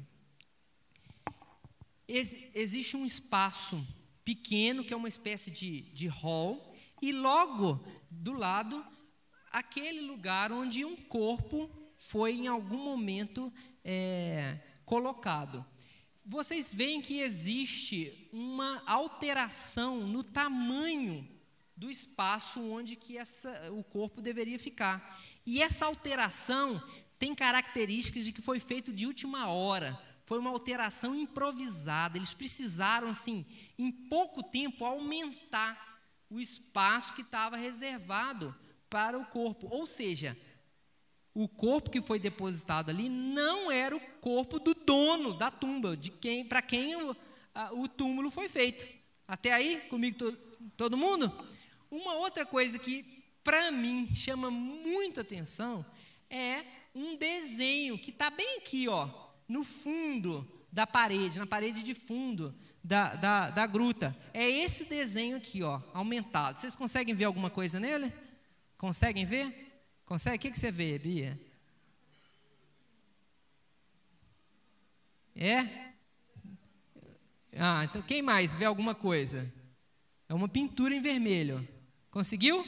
A: Existe um espaço pequeno, que é uma espécie de hall, e logo do lado, aquele lugar onde um corpo foi em algum momento colocado. Vocês veem que existe uma alteração no tamanho do espaço onde que o corpo deveria ficar. E essa alteração tem características de que foi feito de última hora. Foi uma alteração improvisada. Eles precisaram, assim, em pouco tempo, aumentar o espaço que estava reservado para o corpo. Ou seja, o corpo que foi depositado ali não era o corpo do dono da tumba, para quem o túmulo foi feito. Até aí, comigo todo mundo? Uma outra coisa que, para mim, chama muita atenção é um desenho que está bem aqui, no fundo da parede, na parede de fundo da gruta. É esse desenho aqui, aumentado. Vocês conseguem ver alguma coisa nele? Conseguem ver? Consegue? O que você vê, Bia? Então quem mais vê alguma coisa? É uma pintura em vermelho. Conseguiu?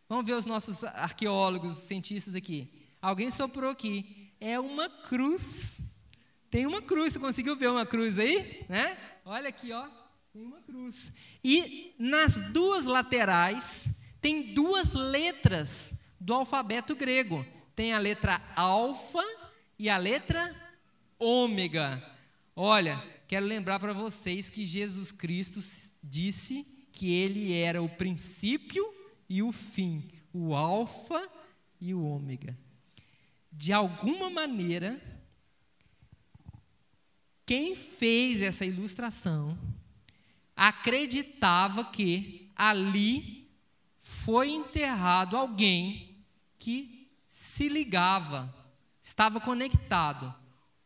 A: Vamos ver os nossos arqueólogos, cientistas aqui. Alguém soprou aqui. É uma cruz. Tem uma cruz. Você conseguiu ver uma cruz aí? Né? Olha aqui, tem uma cruz. E nas duas laterais tem duas letras do alfabeto grego. Tem a letra alfa e a letra ômega. Olha, quero lembrar para vocês que Jesus Cristo disse que ele era o princípio e o fim, o alfa e o ômega. De alguma maneira, quem fez essa ilustração acreditava que ali foi enterrado alguém que se ligava, estava conectado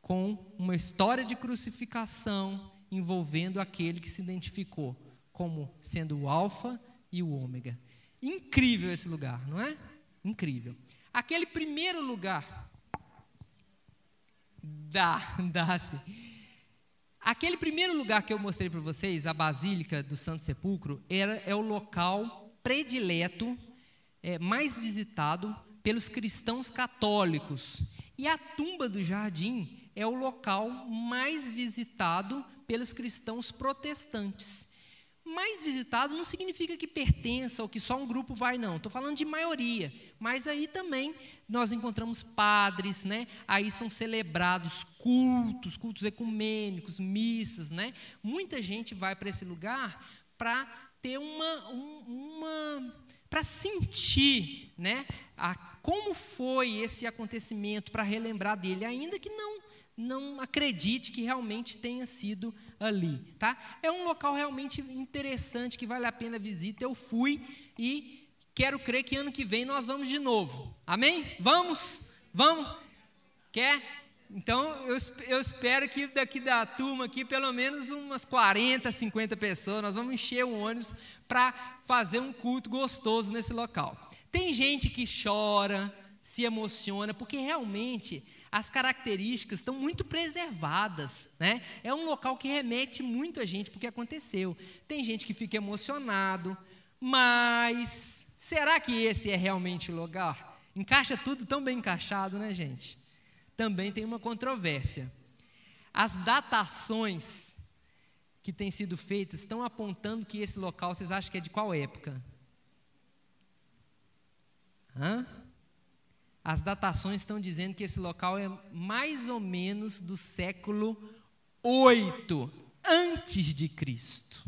A: com uma história de crucificação envolvendo aquele que se identificou como sendo o alfa e o ômega. Incrível esse lugar, não é? Incrível. Aquele primeiro lugar, aquele primeiro lugar que eu mostrei para vocês, a Basílica do Santo Sepulcro, é o local predileto, mais visitado pelos cristãos católicos. E a tumba do jardim é o local mais visitado pelos cristãos protestantes. mais visitado não significa que pertença ou que só um grupo vai, não. Estou falando de maioria. Mas aí também nós encontramos padres, né? Aí são celebrados cultos ecumênicos, missas, né? Muita gente vai para esse lugar para ter para sentir, né? Como foi esse acontecimento, para relembrar dele, ainda que não acredite que realmente tenha sido ali, tá? É um local realmente interessante, que vale a pena a visita. Eu fui e quero crer que ano que vem nós vamos de novo. Amém? Vamos? Quer? Então, eu espero que daqui da turma aqui, pelo menos umas 40, 50 pessoas, nós vamos encher o ônibus para fazer um culto gostoso nesse local. Tem gente que chora, se emociona, porque realmente as características estão muito preservadas, né? É um local que remete muito a gente porque aconteceu. Tem gente que fica emocionado, mas será que esse é realmente o lugar? Encaixa tudo tão bem encaixado, né, gente? Também tem uma controvérsia. As datações que têm sido feitas estão apontando que esse local, vocês acham que é de qual época? As datações estão dizendo que esse local é mais ou menos do século 8 antes de Cristo.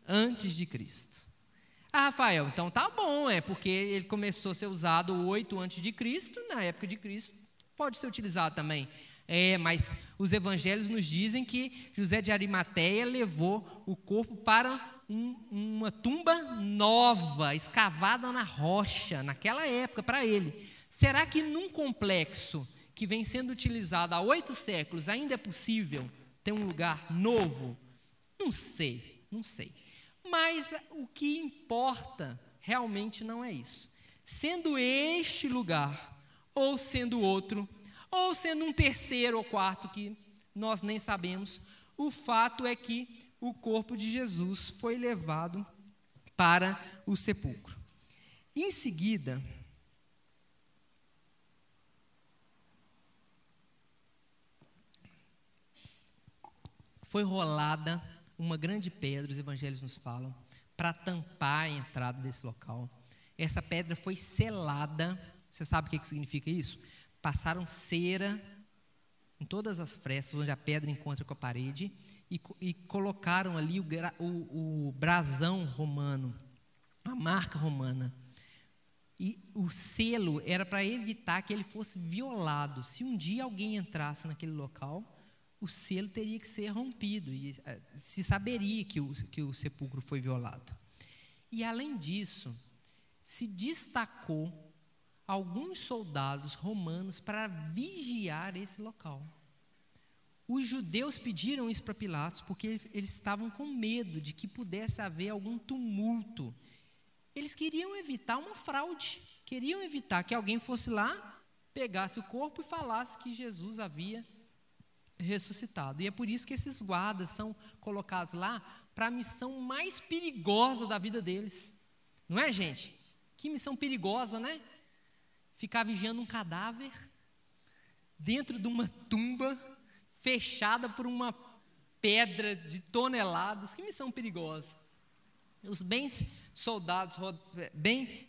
A: Antes de Cristo. Rafael, então tá bom, porque ele começou a ser usado 8 antes de Cristo, na época de Cristo, pode ser utilizado também. Mas os evangelhos nos dizem que José de Arimateia levou o corpo para uma tumba nova, escavada na rocha, naquela época, para ele. Será que num complexo que vem sendo utilizado há 8 séculos ainda é possível ter um lugar novo? Não sei. Mas o que importa realmente não é isso. Sendo este lugar, ou sendo outro, ou sendo um terceiro ou quarto que nós nem sabemos, o fato é que o corpo de Jesus foi levado para o sepulcro. Em seguida, foi rolada uma grande pedra, os evangelhos nos falam, para tampar a entrada desse local. Essa pedra foi selada. Você sabe o que significa isso? Passaram cera em todas as frestas onde a pedra encontra com a parede e colocaram ali o brasão romano, a marca romana. E o selo era para evitar que ele fosse violado. Se um dia alguém entrasse naquele local, o selo teria que ser rompido e se saberia que o sepulcro foi violado. E além disso, se destacou alguns soldados romanos para vigiar esse local. Os judeus pediram isso para Pilatos porque eles estavam com medo de que pudesse haver algum tumulto. Eles queriam evitar uma fraude, queriam evitar que alguém fosse lá, pegasse o corpo e falasse que Jesus havia ressuscitado. E é por isso que esses guardas são colocados lá para a missão mais perigosa da vida deles. Não é, gente? Que missão perigosa, né? Ficar vigiando um cadáver dentro de uma tumba fechada por uma pedra de toneladas. Que missão perigosa. Os bem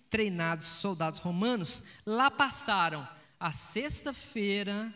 A: treinados soldados romanos lá passaram a sexta-feira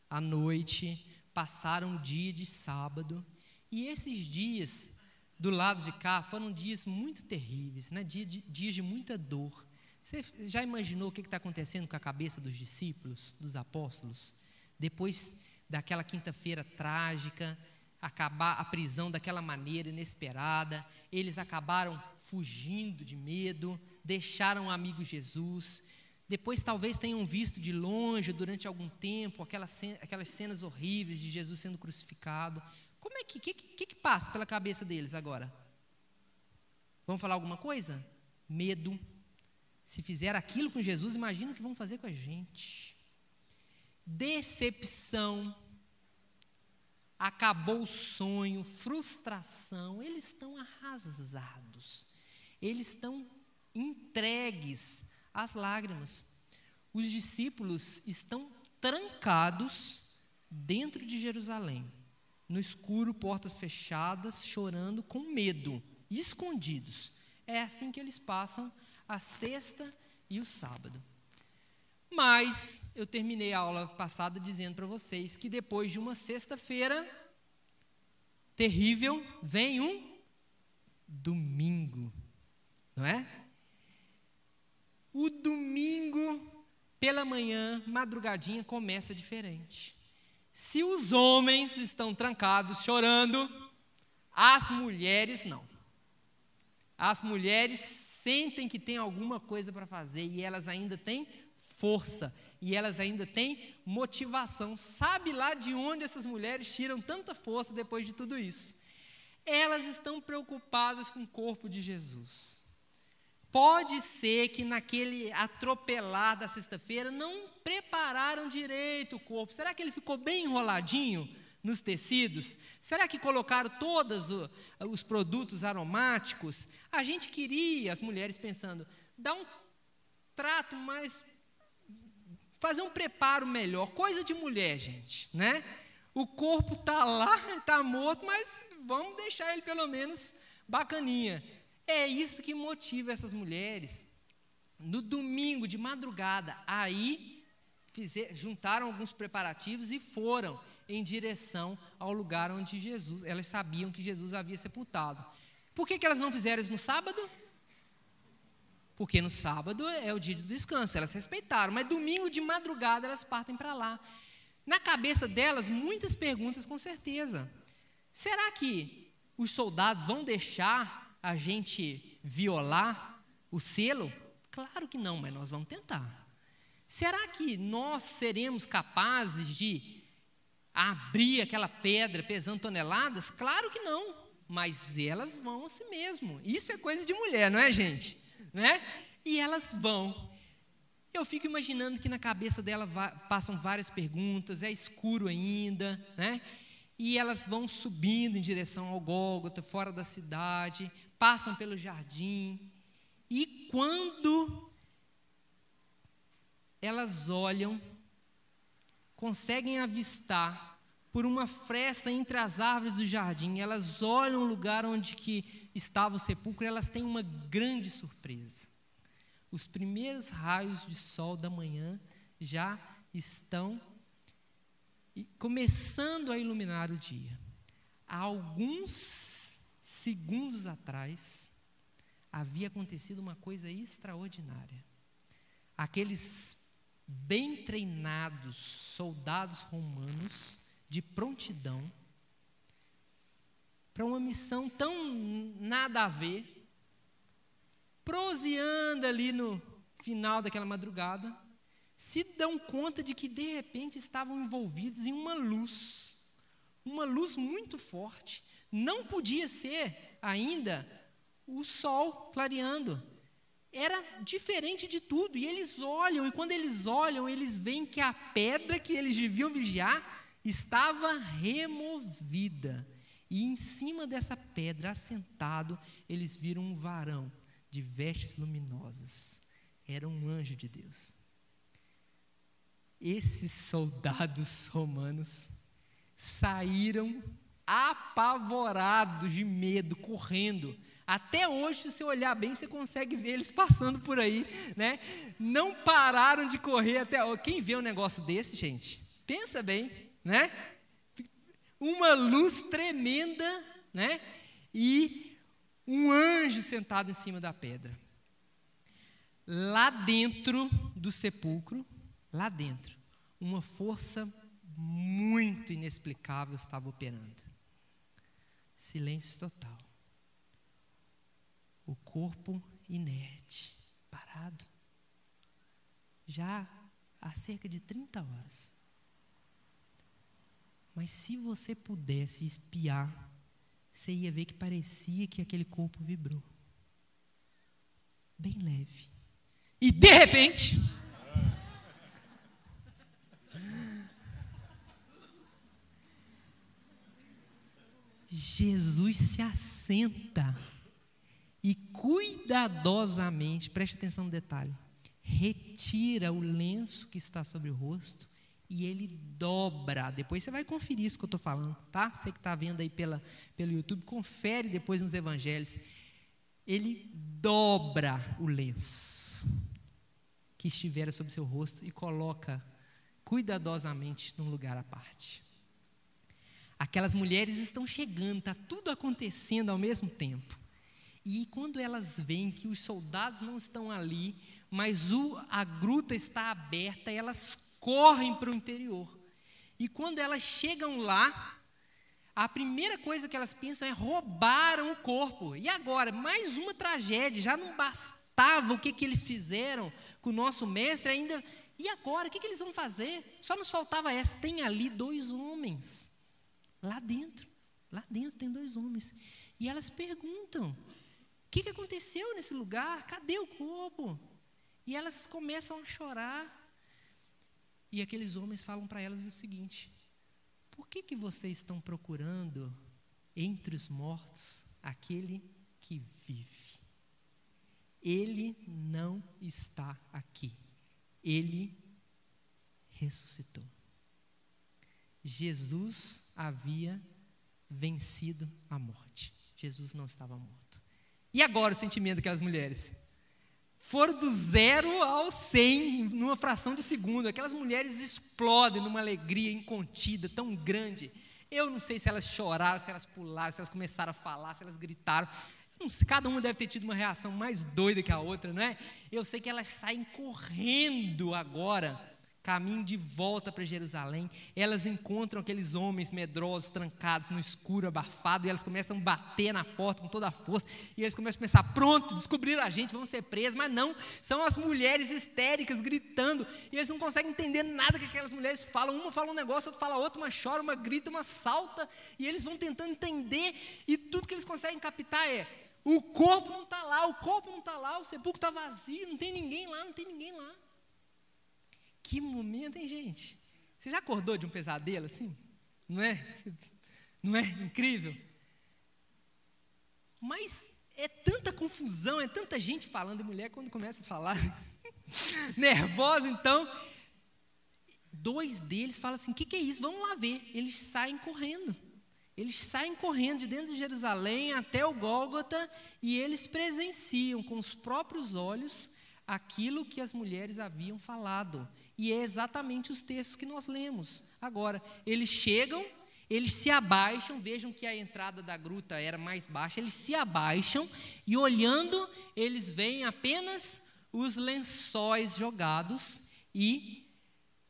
A: à noite, passaram o dia de sábado, e esses dias do lado de cá foram dias muito terríveis, né? Dias de muita dor. Você já imaginou o que está acontecendo com a cabeça dos discípulos, dos apóstolos? Depois daquela quinta-feira trágica, acabar a prisão daquela maneira inesperada, eles acabaram fugindo de medo, deixaram o amigo Jesus. Depois talvez tenham visto de longe, durante algum tempo, aquelas cenas horríveis de Jesus sendo crucificado. Como é que passa pela cabeça deles agora? Vamos falar alguma coisa? Medo. Se fizeram aquilo com Jesus, imagina o que vão fazer com a gente. Decepção. Acabou o sonho, frustração. Eles estão arrasados. Eles estão entregues às lágrimas. Os discípulos estão trancados dentro de Jerusalém, no escuro, portas fechadas, chorando com medo escondidos. É assim que eles passam a sexta e o sábado. Mas eu terminei a aula passada dizendo para vocês que depois de uma sexta-feira terrível, vem um domingo, não é? O domingo, pela manhã, madrugadinha, começa diferente. Se os homens estão trancados, chorando, as mulheres não. As mulheres sentem que tem alguma coisa para fazer e elas ainda têm força, e elas ainda têm motivação. Sabe lá de onde essas mulheres tiram tanta força depois de tudo isso? Elas estão preocupadas com o corpo de Jesus. Pode ser que naquele atropelar da sexta-feira não prepararam direito o corpo. Será que ele ficou bem enroladinho nos tecidos? Será que colocaram todos os produtos aromáticos? A gente queria, as mulheres pensando, dar um trato mais, fazer um preparo melhor, coisa de mulher, gente, né? O corpo está lá, está morto, mas vamos deixar ele pelo menos bacaninha. É isso que motiva essas mulheres. No domingo, de madrugada, aí juntaram alguns preparativos e foram em direção ao lugar onde Jesus, elas sabiam que Jesus havia sepultado. Por que elas não fizeram isso no sábado? Porque no sábado é o dia do descanso, elas respeitaram, mas domingo de madrugada elas partem para lá. Na cabeça delas, muitas perguntas com certeza. Será que os soldados vão deixar a gente violar o selo? Claro que não, mas nós vamos tentar. Será que nós seremos capazes de abrir aquela pedra pesando toneladas? Claro que não, mas elas vão assim mesmo. Isso é coisa de mulher, não é, gente? Né? E elas vão. Eu fico imaginando que na cabeça dela passam várias perguntas, é escuro ainda, né? E elas vão subindo em direção ao Gólgota, fora da cidade, passam pelo jardim, e quando elas olham, conseguem avistar por uma fresta entre as árvores do jardim, elas olham o lugar onde que estava o sepulcro, e elas têm uma grande surpresa. Os primeiros raios de sol da manhã já estão começando a iluminar o dia. Há alguns segundos atrás, havia acontecido uma coisa extraordinária. Aqueles bem treinados soldados romanos, de prontidão, para uma missão tão nada a ver, proseando ali no final daquela madrugada, se dão conta de que de repente estavam envolvidos em uma luz muito forte. Não podia ser ainda o sol clareando, era diferente de tudo, e eles olham, e quando eles olham, eles veem que a pedra que eles deviam vigiar estava removida, e em cima dessa pedra, assentado, eles viram um varão de vestes luminosas. Era um anjo de Deus. Esses soldados romanos saíram apavorados de medo, correndo. Até hoje, se você olhar bem, você consegue ver eles passando por aí, né? Não pararam de correr até hoje. Quem vê um negócio desse, gente? Pensa bem, né? Uma luz tremenda, né? E um anjo sentado em cima da pedra. Lá dentro do sepulcro, lá dentro, uma força muito inexplicável estava operando. Silêncio total. O corpo inerte, parado. Já há cerca de 30 horas. Mas se você pudesse espiar, você ia ver que parecia que aquele corpo vibrou. Bem leve. E de repente, Jesus se assenta e cuidadosamente, preste atenção no detalhe, retira o lenço que está sobre o rosto e ele dobra. Depois você vai conferir isso que eu estou falando, tá? Você que está vendo aí pelo YouTube, confere depois nos evangelhos. Ele dobra o lenço que estivera sobre seu rosto e coloca cuidadosamente num lugar à parte. Aquelas mulheres estão chegando, está tudo acontecendo ao mesmo tempo. E quando elas veem que os soldados não estão ali, mas a gruta está aberta, elas correm para o interior. E quando elas chegam lá, a primeira coisa que elas pensam é: roubaram o corpo. E agora? Mais uma tragédia. Já não bastava o que eles fizeram com o nosso mestre ainda. E agora? O que eles vão fazer? Só nos faltava essa. Tem ali 2 homens. Lá dentro tem 2 homens. E elas perguntam: o que aconteceu nesse lugar? Cadê o corpo? E elas começam a chorar. E aqueles homens falam para elas o seguinte: por que vocês estão procurando entre os mortos aquele que vive? Ele não está aqui. Ele ressuscitou. Jesus havia vencido a morte. Jesus não estava morto. E agora o sentimento daquelas mulheres? Foram do 0 ao 100 numa fração de segundo. Aquelas mulheres explodem numa alegria incontida, tão grande. Eu não sei se elas choraram, se elas pularam, se elas começaram a falar, se elas gritaram. Cada uma deve ter tido uma reação mais doida que a outra, não é? Eu sei que elas saem correndo agora, caminho de volta para Jerusalém. Elas encontram aqueles homens medrosos, trancados no escuro, abafado, e elas começam a bater na porta com toda a força, e eles começam a pensar: pronto, descobriram a gente, vamos ser presos. Mas não, são as mulheres histéricas gritando, e eles não conseguem entender nada que aquelas mulheres falam. Uma fala um negócio, outra fala outro, uma chora, uma grita, uma salta, e eles vão tentando entender, e tudo que eles conseguem captar é: o corpo não está lá, o sepulcro está vazio, não tem ninguém lá. Que momento, hein, gente? Você já acordou de um pesadelo assim? Não é? Não é incrível? Mas é tanta confusão, é tanta gente falando, e mulher quando começa a falar, nervosa. Então, 2 deles falam assim: o que é isso? Vamos lá ver. Eles saem correndo de dentro de Jerusalém até o Gólgota, e eles presenciam com os próprios olhos aquilo que as mulheres haviam falado. E é exatamente os textos que nós lemos agora. Eles chegam, eles se abaixam, vejam que a entrada da gruta era mais baixa, eles se abaixam e, olhando, eles veem apenas os lençóis jogados e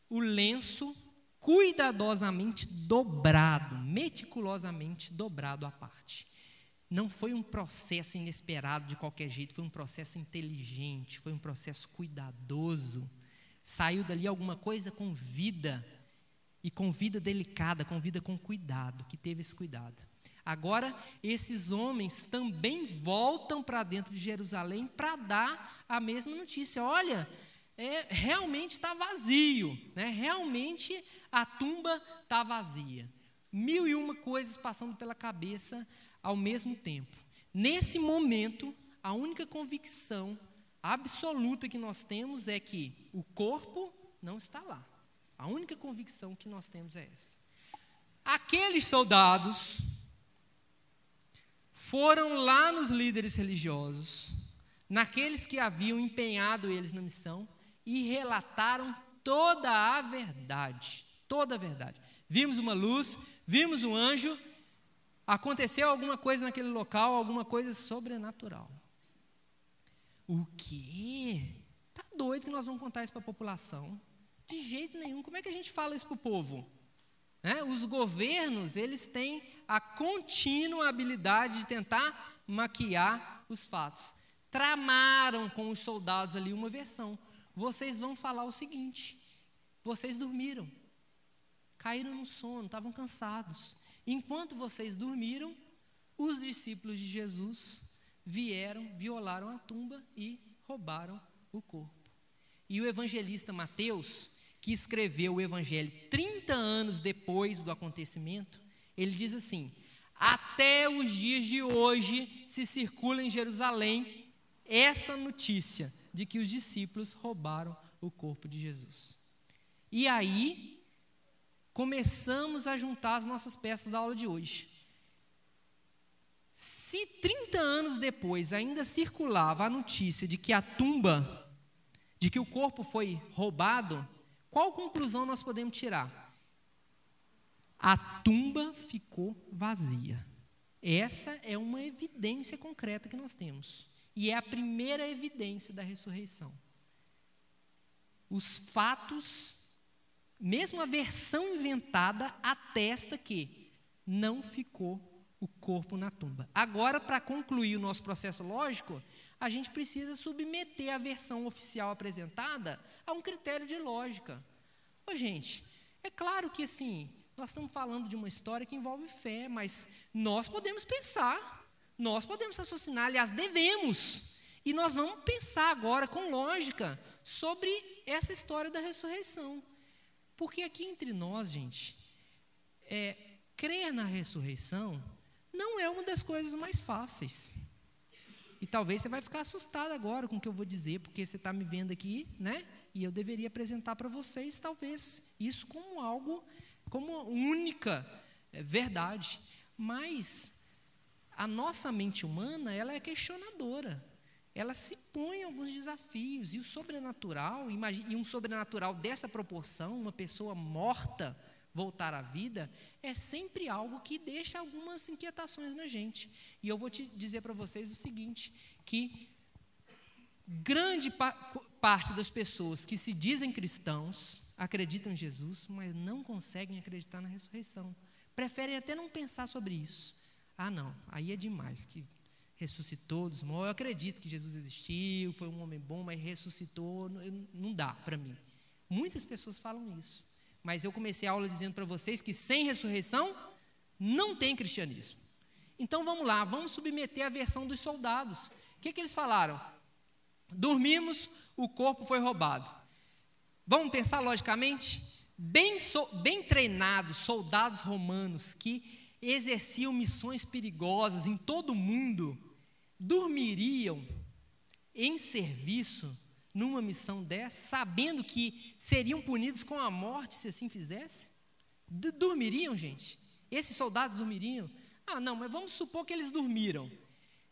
A: o lenço cuidadosamente dobrado, meticulosamente dobrado à parte. Não foi um processo inesperado de qualquer jeito, foi um processo inteligente, foi um processo cuidadoso. Saiu dali alguma coisa com vida, e com vida delicada, com vida com cuidado, que teve esse cuidado. Agora, esses homens também voltam para dentro de Jerusalém para dar a mesma notícia: olha, realmente está vazio, né? Realmente a tumba está vazia. 1001 coisas passando pela cabeça ao mesmo tempo. Nesse momento, a única convicção absoluta que nós temos é que o corpo não está lá. A única convicção que nós temos é essa. Aqueles soldados foram lá nos líderes religiosos, naqueles que haviam empenhado eles na missão, e relataram toda a verdade. Toda a verdade. Vimos uma luz, vimos um anjo, aconteceu alguma coisa naquele local, alguma coisa sobrenatural. O quê? Está doido que nós vamos contar isso para a população? De jeito nenhum. Como é que a gente fala isso para o povo? Os governos, eles têm a contínua habilidade de tentar maquiar os fatos. Tramaram com os soldados ali uma versão. Vocês vão falar o seguinte: vocês dormiram, caíram no sono, estavam cansados. Enquanto vocês dormiram, os discípulos de Jesus vieram, violaram a tumba e roubaram o corpo. E o evangelista Mateus, que escreveu o evangelho 30 anos depois do acontecimento, ele diz assim: até os dias de hoje se circula em Jerusalém essa notícia de que os discípulos roubaram o corpo de Jesus. E aí, começamos a juntar as nossas peças da aula de hoje. Se 30 anos depois ainda circulava a notícia de que de que o corpo foi roubado, qual conclusão nós podemos tirar? A tumba ficou vazia. Essa é uma evidência concreta que nós temos. E é a primeira evidência da ressurreição. Os fatos, mesmo a versão inventada, atesta que não ficou o corpo na tumba. Agora, para concluir o nosso processo lógico, a gente precisa submeter a versão oficial apresentada a um critério de lógica. Ô, gente, é claro que assim, nós estamos falando de uma história que envolve fé, mas nós podemos pensar, nós podemos raciocinar, aliás, devemos. E nós vamos pensar agora com lógica sobre essa história da ressurreição. Porque aqui entre nós, gente, crer na ressurreição não é uma das coisas mais fáceis. E talvez você vai ficar assustado agora com o que eu vou dizer, porque você está me vendo aqui, né? E eu deveria apresentar para vocês, talvez, isso como algo, como única verdade. Mas a nossa mente humana, ela é questionadora. Ela se põe a alguns desafios. E o sobrenatural, e um sobrenatural dessa proporção, uma pessoa morta voltar à vida, é sempre algo que deixa algumas inquietações na gente. E eu vou te dizer para vocês o seguinte, que grande parte das pessoas que se dizem cristãos, acreditam em Jesus, mas não conseguem acreditar na ressurreição. Preferem até não pensar sobre isso. Ah, não, aí é demais, que ressuscitou dos mortos. Eu acredito que Jesus existiu, foi um homem bom, mas ressuscitou, não dá para mim. Muitas pessoas falam isso. Mas eu comecei a aula dizendo para vocês que sem ressurreição não tem cristianismo. Então vamos lá, vamos submeter a versão dos soldados. O que eles falaram? Dormimos, o corpo foi roubado. Vamos pensar logicamente? Bem treinados, soldados romanos que exerciam missões perigosas em todo o mundo, dormiriam em serviço numa missão dessa, sabendo que seriam punidos com a morte se assim fizesse? Dormiriam, gente? Esses soldados dormiriam? Ah, não, mas vamos supor que eles dormiram.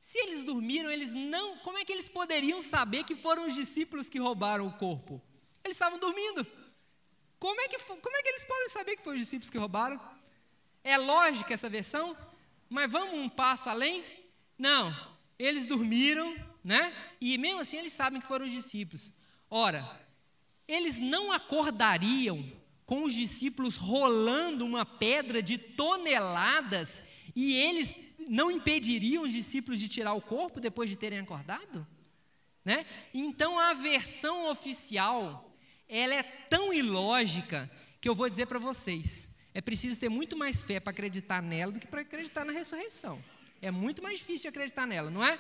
A: Se eles dormiram, eles não... Como é que eles poderiam saber que foram os discípulos que roubaram o corpo? Eles estavam dormindo. Como é que eles podem saber que foram os discípulos que roubaram? É lógica essa versão? Mas vamos um passo além? Não, eles dormiram, né? E mesmo assim eles sabem que foram os discípulos. Ora, eles não acordariam com os discípulos rolando uma pedra de toneladas e eles não impediriam os discípulos de tirar o corpo depois de terem acordado? Né? Então a versão oficial, ela é tão ilógica que eu vou dizer para vocês, é preciso ter muito mais fé para acreditar nela do que para acreditar na ressurreição. É muito mais difícil de acreditar nela, não é?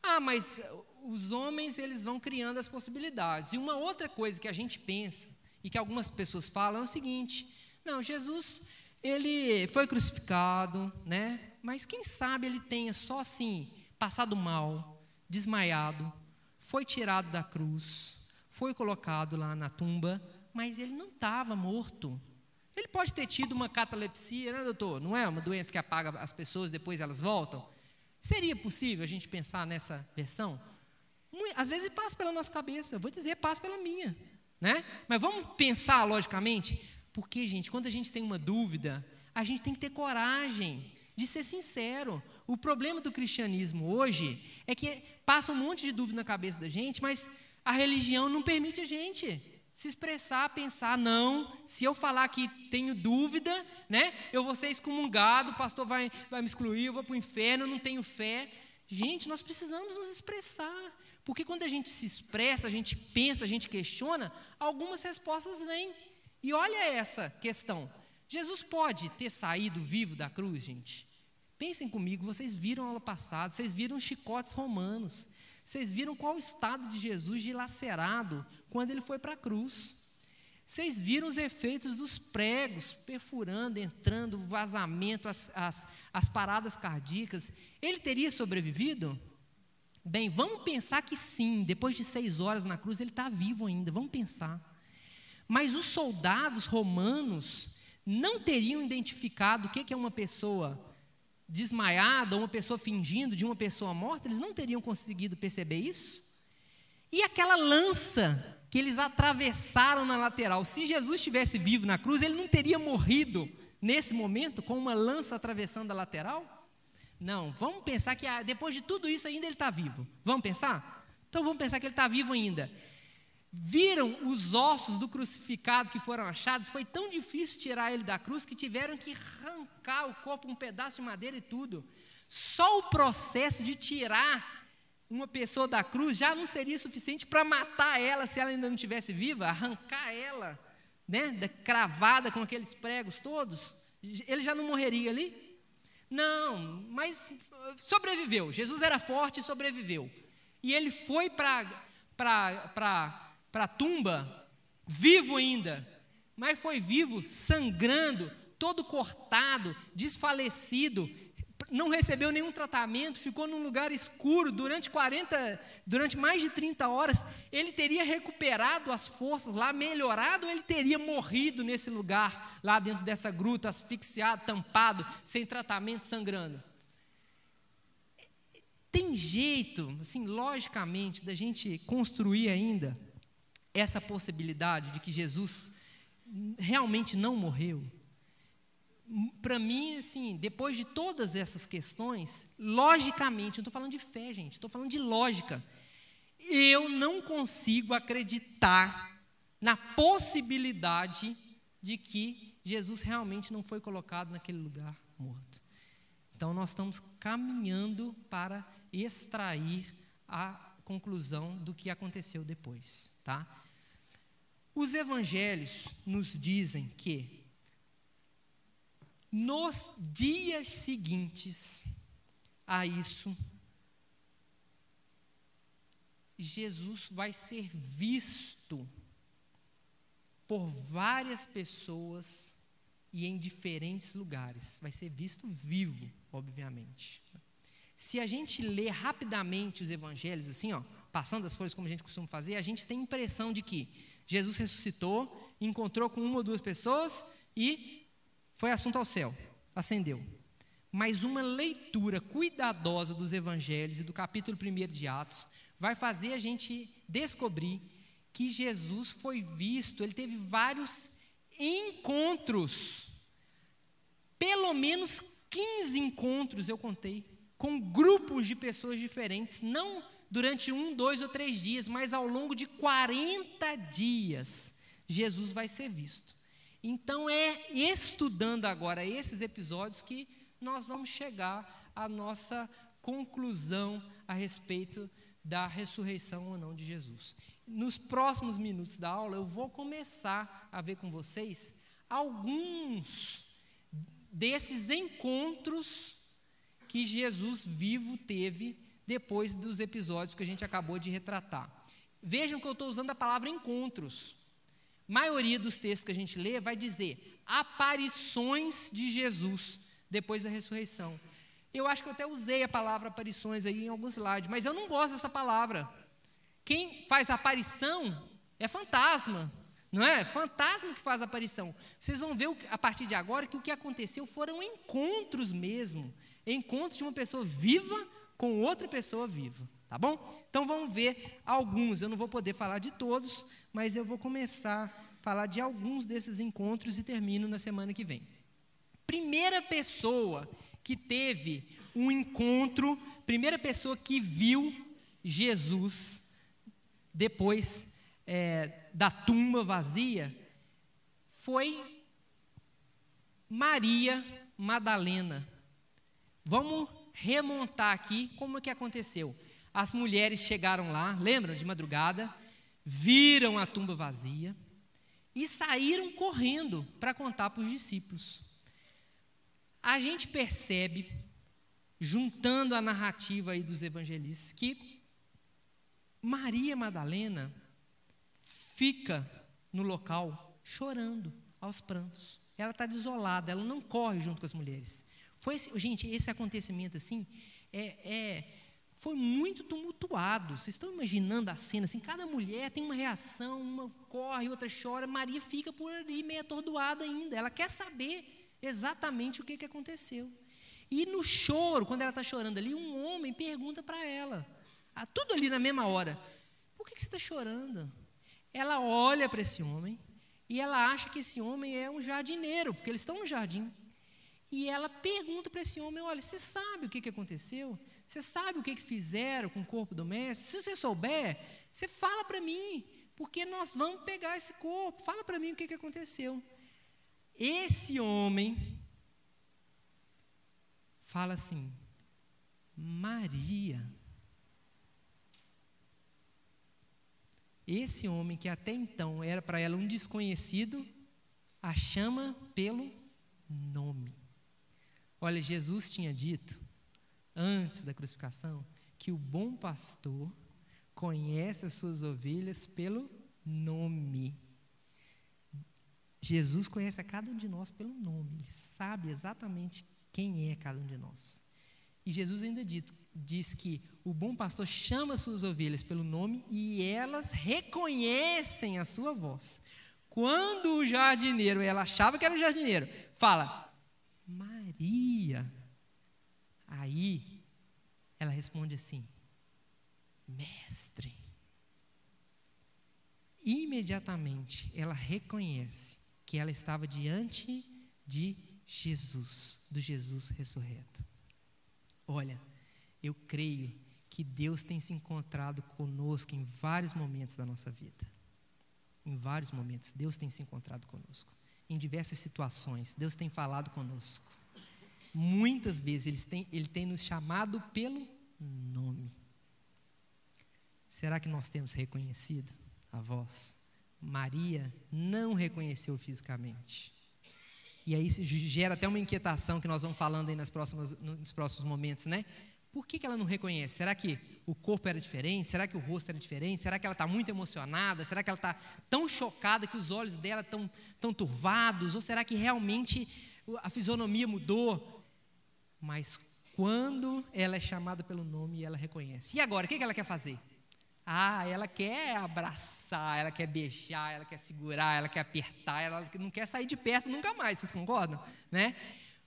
A: Ah, mas os homens, eles vão criando as possibilidades. E uma outra coisa que a gente pensa, e que algumas pessoas falam, é o seguinte: não, Jesus, ele foi crucificado, né? Mas quem sabe ele tenha só assim, passado mal, desmaiado, foi tirado da cruz, foi colocado lá na tumba, mas ele não estava morto. Ele pode ter tido uma catalepsia, né, doutor? Não é uma doença que apaga as pessoas, depois elas voltam? Seria possível a gente pensar nessa versão? Às vezes passa pela nossa cabeça, eu vou dizer, passa pela minha, né? Mas vamos pensar logicamente, porque, gente, quando a gente tem uma dúvida, a gente tem que ter coragem de ser sincero. O problema do cristianismo hoje é que passa um monte de dúvida na cabeça da gente, mas a religião não permite a gente se expressar, pensar, não, se eu falar que tenho dúvida, né, eu vou ser excomungado, o pastor vai me excluir, eu vou para o inferno, eu não tenho fé. Gente, nós precisamos nos expressar, porque quando a gente se expressa, a gente pensa, a gente questiona, algumas respostas vêm. E olha essa questão, Jesus pode ter saído vivo da cruz, gente? Pensem comigo, vocês viram a aula passada, vocês viram os chicotes romanos, vocês viram qual o estado de Jesus dilacerado quando ele foi para a cruz. Vocês viram os efeitos dos pregos perfurando, entrando, o vazamento, as paradas cardíacas. Ele teria sobrevivido? Bem, vamos pensar que sim, depois de 6 horas na cruz ele está vivo ainda, vamos pensar. Mas os soldados romanos não teriam identificado o que é uma pessoa desmaiada, ou uma pessoa fingindo de uma pessoa morta, eles não teriam conseguido perceber isso? E aquela lança que eles atravessaram na lateral, se Jesus estivesse vivo na cruz, ele não teria morrido nesse momento com uma lança atravessando a lateral? Não, vamos pensar que depois de tudo isso ainda ele está vivo. Vamos pensar? Então vamos pensar que ele está vivo ainda. Viram os ossos do crucificado que foram achados? Foi tão difícil tirar ele da cruz que tiveram que arrancar o corpo, um pedaço de madeira e tudo. Só o processo de tirar uma pessoa da cruz já não seria suficiente para matar ela se ela ainda não estivesse viva, arrancar ela, né, cravada com aqueles pregos todos. Ele já não morreria ali? Não, mas sobreviveu. Jesus era forte e sobreviveu. E ele foi para a tumba, vivo ainda, mas foi vivo, sangrando, todo cortado, desfalecido, não recebeu nenhum tratamento, ficou num lugar escuro durante mais de 30 horas. Ele teria recuperado as forças lá, melhorado, ou ele teria morrido nesse lugar, lá dentro dessa gruta, asfixiado, tampado, sem tratamento, sangrando? Tem jeito, assim, logicamente, da gente construir ainda essa possibilidade de que Jesus realmente não morreu? Para mim, assim, depois de todas essas questões, logicamente, não estou falando de fé, gente, estou falando de lógica, eu não consigo acreditar na possibilidade de que Jesus realmente não foi colocado naquele lugar morto. Então, nós estamos caminhando para extrair a conclusão do que aconteceu depois, tá? Os evangelhos nos dizem que nos dias seguintes a isso, Jesus vai ser visto por várias pessoas e em diferentes lugares. Vai ser visto vivo, obviamente. Se a gente lê rapidamente os evangelhos, assim, passando as folhas como a gente costuma fazer, a gente tem a impressão de que Jesus ressuscitou, encontrou com uma ou duas pessoas e foi assunto ao céu, ascendeu. Mas uma leitura cuidadosa dos evangelhos e do capítulo 1 de Atos vai fazer a gente descobrir que Jesus foi visto, ele teve vários encontros, pelo menos 15 encontros eu contei, com grupos de pessoas diferentes, não durante 1, 2 ou 3 dias, mas ao longo de 40 dias, Jesus vai ser visto. Então é estudando agora esses episódios que nós vamos chegar à nossa conclusão a respeito da ressurreição ou não de Jesus. Nos próximos minutos da aula eu vou começar a ver com vocês alguns desses encontros que Jesus vivo teve depois dos episódios que a gente acabou de retratar. Vejam que eu estou usando a palavra encontros. A maioria dos textos que a gente lê vai dizer aparições de Jesus depois da ressurreição. Eu acho que eu até usei a palavra aparições aí em alguns slides, mas eu não gosto dessa palavra. Quem faz aparição é fantasma, não é? Fantasma que faz aparição. Vocês vão ver a partir de agora que o que aconteceu foram encontros mesmo. Encontros de uma pessoa viva com outra pessoa viva. Tá bom? Então vamos ver alguns, eu não vou poder falar de todos, mas eu vou começar a falar de alguns desses encontros e termino na semana que vem. Primeira pessoa que teve um encontro, primeira pessoa que viu Jesus depois da tumba vazia, foi Maria Madalena. Vamos remontar aqui como é que aconteceu. As mulheres chegaram lá, lembram, de madrugada, viram a tumba vazia e saíram correndo para contar para os discípulos. A gente percebe, juntando a narrativa aí dos evangelistas, que Maria Madalena fica no local chorando aos prantos. Ela está desolada, ela não corre junto com as mulheres. Gente, esse acontecimento assim foi muito tumultuado. Vocês estão imaginando a cena, assim, cada mulher tem uma reação, uma corre, outra chora, Maria fica por ali meio atordoada ainda, ela quer saber exatamente o que aconteceu. E no choro, quando ela está chorando ali, um homem pergunta para ela, tudo ali na mesma hora, por que você está chorando? Ela olha para esse homem e ela acha que esse homem é um jardineiro, porque eles estão no jardim. E ela pergunta para esse homem, olha, você sabe o que aconteceu? Você sabe o que fizeram com o corpo do mestre? Se você souber, você fala para mim, porque nós vamos pegar esse corpo. Fala para mim o que aconteceu. Esse homem fala assim, Maria. Esse homem que até então era para ela um desconhecido, a chama pelo nome. Olha, Jesus tinha dito, antes da crucificação, que o bom pastor conhece as suas ovelhas pelo nome. Jesus conhece a cada um de nós pelo nome, Ele sabe exatamente quem é cada um de nós. E Jesus ainda diz que o bom pastor chama as suas ovelhas pelo nome e elas reconhecem a sua voz. Quando o jardineiro, ela achava que era o jardineiro, fala, Maria. Aí, ela responde assim, mestre. Imediatamente, ela reconhece que ela estava diante de Jesus, do Jesus ressurreto. Olha, eu creio que Deus tem se encontrado conosco em vários momentos da nossa vida. Em vários momentos, Deus tem se encontrado conosco. Em diversas situações, Deus tem falado conosco. Muitas vezes Ele tem nos chamado pelo nome. Será que nós temos reconhecido a voz? Maria não reconheceu fisicamente. E aí isso gera até uma inquietação que nós vamos falando aí nos próximos momentos, né? Por que ela não reconhece? Será que o corpo era diferente? Será que o rosto era diferente? Será que ela está muito emocionada? Será que ela está tão chocada que os olhos dela estão tão turvados? Ou será que realmente a fisionomia mudou? Mas quando ela é chamada pelo nome, ela reconhece. E agora, o que ela quer fazer? Ela quer abraçar, ela quer beijar, ela quer segurar, ela quer apertar, ela não quer sair de perto nunca mais, vocês concordam? Né?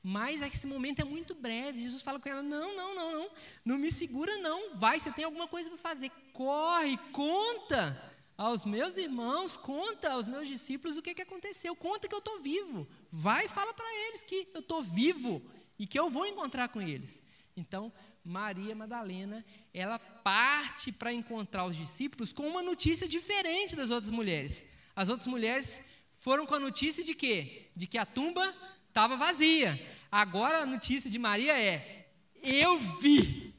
A: Mas esse momento é muito breve. Jesus fala com ela, não me segura não, vai, você tem alguma coisa para fazer, corre, conta aos meus irmãos, conta aos meus discípulos o que aconteceu, conta que eu estou vivo, vai e fala para eles que eu estou vivo e que eu vou encontrar com eles. Então, Maria Madalena, ela parte para encontrar os discípulos com uma notícia diferente das outras mulheres. As outras mulheres foram com a notícia de quê? De que a tumba estava vazia. Agora a notícia de Maria é, eu vi,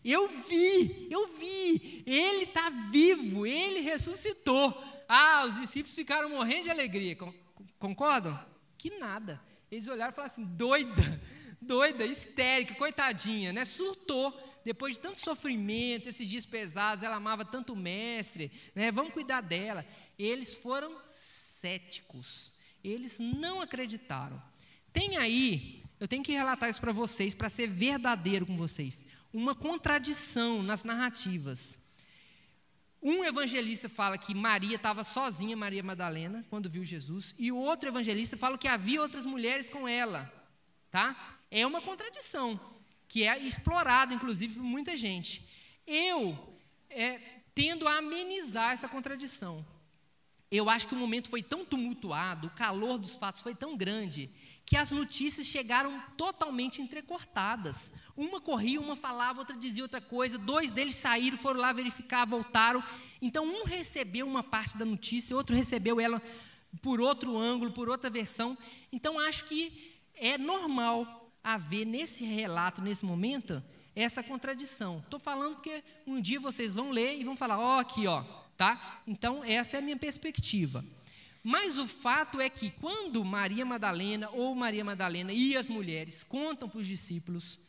A: ele está vivo, ele ressuscitou. Os discípulos ficaram morrendo de alegria, concordam? Que nada, eles olharam e falaram assim, doida, histérica, coitadinha, né? Surtou, depois de tanto sofrimento, esses dias pesados, ela amava tanto o mestre, né? Vamos cuidar dela. Eles foram céticos, eles não acreditaram. Tem aí, eu tenho que relatar isso para vocês, para ser verdadeiro com vocês, uma contradição nas narrativas. Um evangelista fala que Maria estava sozinha, Maria Madalena, quando viu Jesus, e o outro evangelista fala que havia outras mulheres com ela, tá? É uma contradição, que é explorada, inclusive, por muita gente. Eu tendo a amenizar essa contradição. Eu acho que o momento foi tão tumultuado, o calor dos fatos foi tão grande, que as notícias chegaram totalmente entrecortadas. Uma corria, uma falava, outra dizia outra coisa, 2 deles saíram, foram lá verificar, voltaram. Então, um recebeu uma parte da notícia, outro recebeu ela por outro ângulo, por outra versão. Então, acho que é normal haver nesse relato, nesse momento, essa contradição. Estou falando porque um dia vocês vão ler e vão falar, aqui, tá? Então, essa é a minha perspectiva. Mas o fato é que quando Maria Madalena e as mulheres contam para os discípulos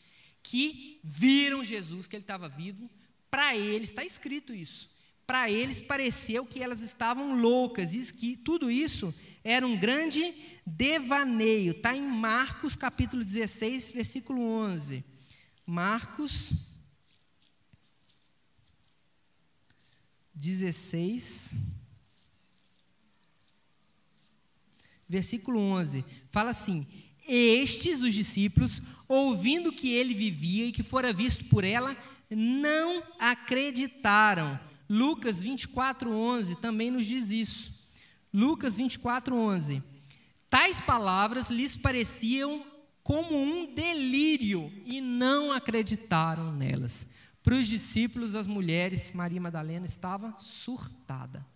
A: que viram Jesus, que ele estava vivo, para eles, está escrito isso, para eles pareceu que elas estavam loucas, e que tudo isso era um grande devaneio. Está em Marcos capítulo 16, versículo 11. Marcos 16, versículo 11, fala assim: estes, os discípulos, ouvindo que ele vivia e que fora visto por ela, não acreditaram. Lucas 24:11 também nos diz isso. Lucas 24:11. Tais palavras lhes pareciam como um delírio e não acreditaram nelas. Para os discípulos, as mulheres, Maria Madalena estava surtada.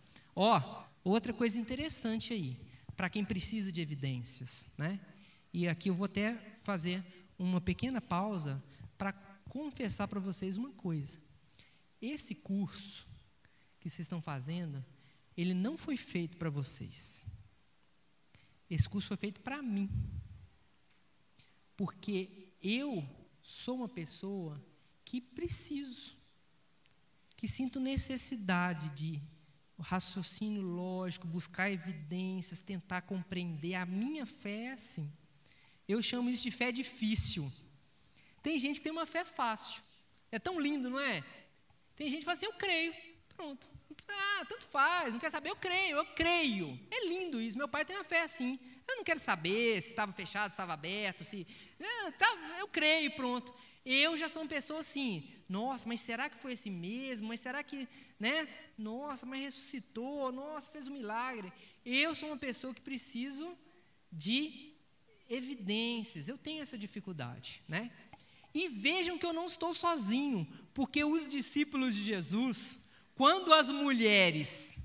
A: Outra coisa interessante aí, para quem precisa de evidências, né? E aqui eu vou até fazer uma pequena pausa para confessar para vocês uma coisa. Esse curso que vocês estão fazendo, ele não foi feito para vocês. Esse curso foi feito para mim. Porque eu sou uma pessoa que preciso, que sinto necessidade de raciocínio lógico, buscar evidências, tentar compreender. A minha fé é assim. Eu chamo isso de fé difícil. Tem gente que tem uma fé fácil. É tão lindo, não é? Tem gente que fala assim: eu creio, pronto. Tanto faz, não quer saber, eu creio. É lindo isso. Meu pai tem uma fé assim. Eu não quero saber se estava fechado, se estava aberto, eu creio, pronto. Eu já sou uma pessoa assim: nossa, mas será que foi esse mesmo? Mas será que, né? Nossa, mas ressuscitou, nossa, fez um milagre. Eu sou uma pessoa que preciso de evidências. Eu tenho essa dificuldade, né? E vejam que eu não estou sozinho, porque os discípulos de Jesus, quando as mulheres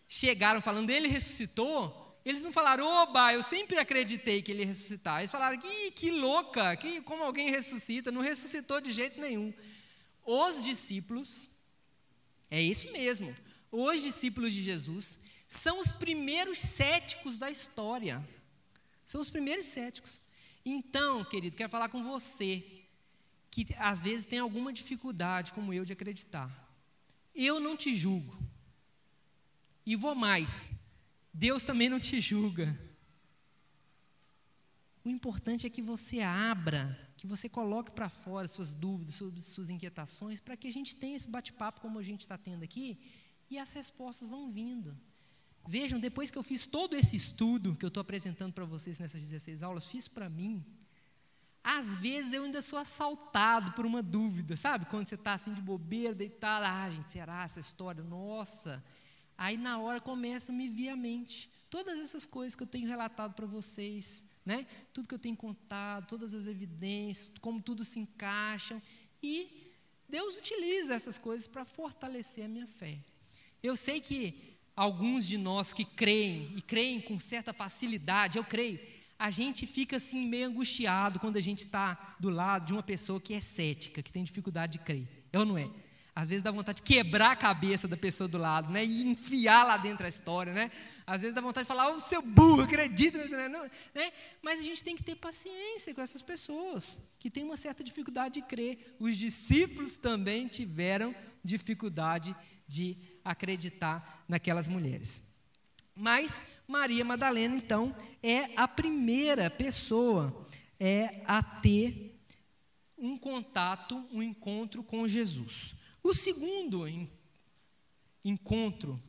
A: chegaram falando, ele ressuscitou, eles não falaram: oba, eu sempre acreditei que ele ia ressuscitar. Eles falaram: que louca, como alguém ressuscita? Não ressuscitou de jeito nenhum. Os discípulos, é isso mesmo, os discípulos de Jesus são os primeiros céticos da história. São os primeiros céticos. Então, querido, quero falar com você, que às vezes tem alguma dificuldade, como eu, de acreditar. Eu não te julgo. E vou mais, Deus também não te julga. O importante é que você abra, que você coloque para fora suas dúvidas, suas inquietações, para que a gente tenha esse bate-papo como a gente está tendo aqui, e as respostas vão vindo. Vejam, depois que eu fiz todo esse estudo que eu estou apresentando para vocês nessas 16 aulas, fiz para mim. Às vezes eu ainda sou assaltado por uma dúvida, sabe? Quando você está assim de bobeira, deitado, gente, será essa história? Nossa! Aí na hora começa a me vir à mente todas essas coisas que eu tenho relatado para vocês, né? Tudo que eu tenho contado, todas as evidências, como tudo se encaixa. E Deus utiliza essas coisas para fortalecer a minha fé. Eu sei que alguns de nós que creem, e creem com certa facilidade, eu creio, a gente fica assim meio angustiado quando a gente está do lado de uma pessoa que é cética, que tem dificuldade de crer. É ou não é? Às vezes dá vontade de quebrar a cabeça da pessoa do lado, né? E enfiar lá dentro a história, né? Às vezes dá vontade de falar: ô, seu burro, acredita nisso, né? Mas a gente tem que ter paciência com essas pessoas que têm uma certa dificuldade de crer. Os discípulos também tiveram dificuldade de acreditar naquelas mulheres. Mas Maria Madalena, então, é a primeira pessoa a ter um contato, um encontro com Jesus. O segundo encontro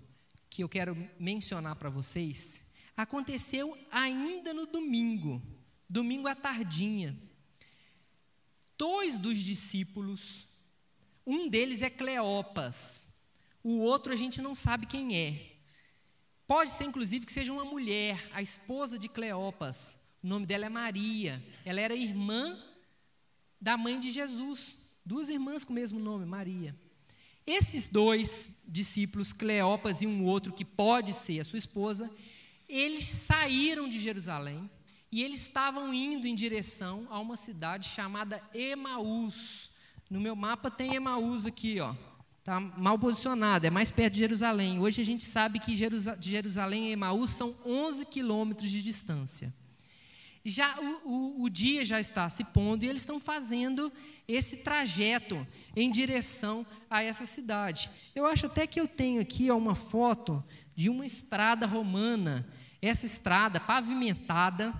A: que eu quero mencionar para vocês aconteceu ainda no domingo à tardinha. 2 dos discípulos, um deles é Cleopas, o outro a gente não sabe quem é. Pode ser, inclusive, que seja uma mulher, a esposa de Cleopas. O nome dela é Maria. Ela era irmã da mãe de Jesus. 2 irmãs com o mesmo nome, Maria. Esses 2 discípulos, Cleopas e um outro, que pode ser a sua esposa, eles saíram de Jerusalém e eles estavam indo em direção a uma cidade chamada Emaús. No meu mapa tem Emaús aqui, ó. Está mal posicionado, é mais perto de Jerusalém. Hoje a gente sabe que de Jerusalém a Emaús são 11 quilômetros de distância. Já o dia já está se pondo e eles estão fazendo esse trajeto em direção a essa cidade. Eu acho até que eu tenho aqui uma foto de uma estrada romana. Essa estrada pavimentada.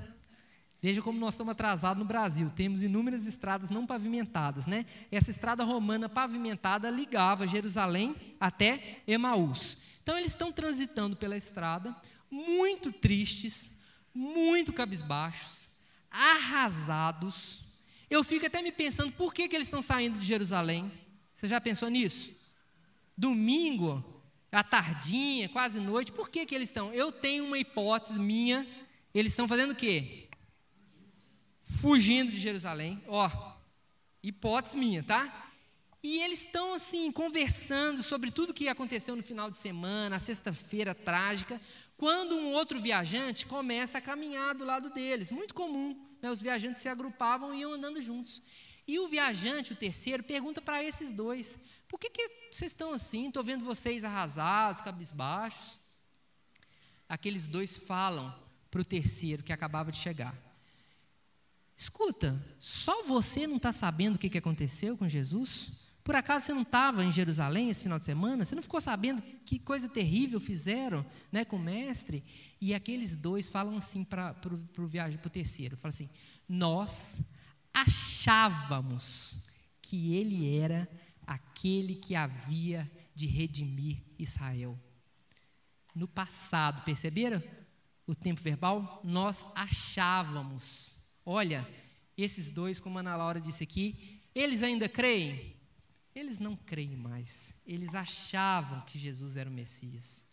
A: Veja como nós estamos atrasados no Brasil, temos inúmeras estradas não pavimentadas, né? Essa estrada romana pavimentada ligava Jerusalém até Emaús. Então eles estão transitando pela estrada, muito tristes, muito cabisbaixos, arrasados. Eu fico até me pensando, por que eles estão saindo de Jerusalém? Você já pensou nisso? Domingo, à tardinha, quase noite, por que eles estão? Eu tenho uma hipótese minha, eles estão fazendo o quê? Fugindo de Jerusalém, hipótese minha, tá? E eles estão assim, conversando sobre tudo que aconteceu no final de semana, a sexta-feira trágica, quando um outro viajante começa a caminhar do lado deles, muito comum, né? Os viajantes se agrupavam e iam andando juntos. E o viajante, o terceiro, pergunta para esses dois, por que vocês estão assim? Estou vendo vocês arrasados, cabisbaixos. Aqueles dois falam para o terceiro que acabava de chegar, escuta, só você não está sabendo o que aconteceu com Jesus? Por acaso você não estava em Jerusalém esse final de semana? Você não ficou sabendo que coisa terrível fizeram, né, com o mestre? E aqueles dois falam assim para o terceiro, falam assim, nós achávamos que ele era aquele que havia de redimir Israel. No passado, perceberam o tempo verbal? Nós achávamos. Olha, esses dois, como a Ana Laura disse aqui, eles ainda creem? Eles não creem mais. Eles achavam que Jesus era o Messias.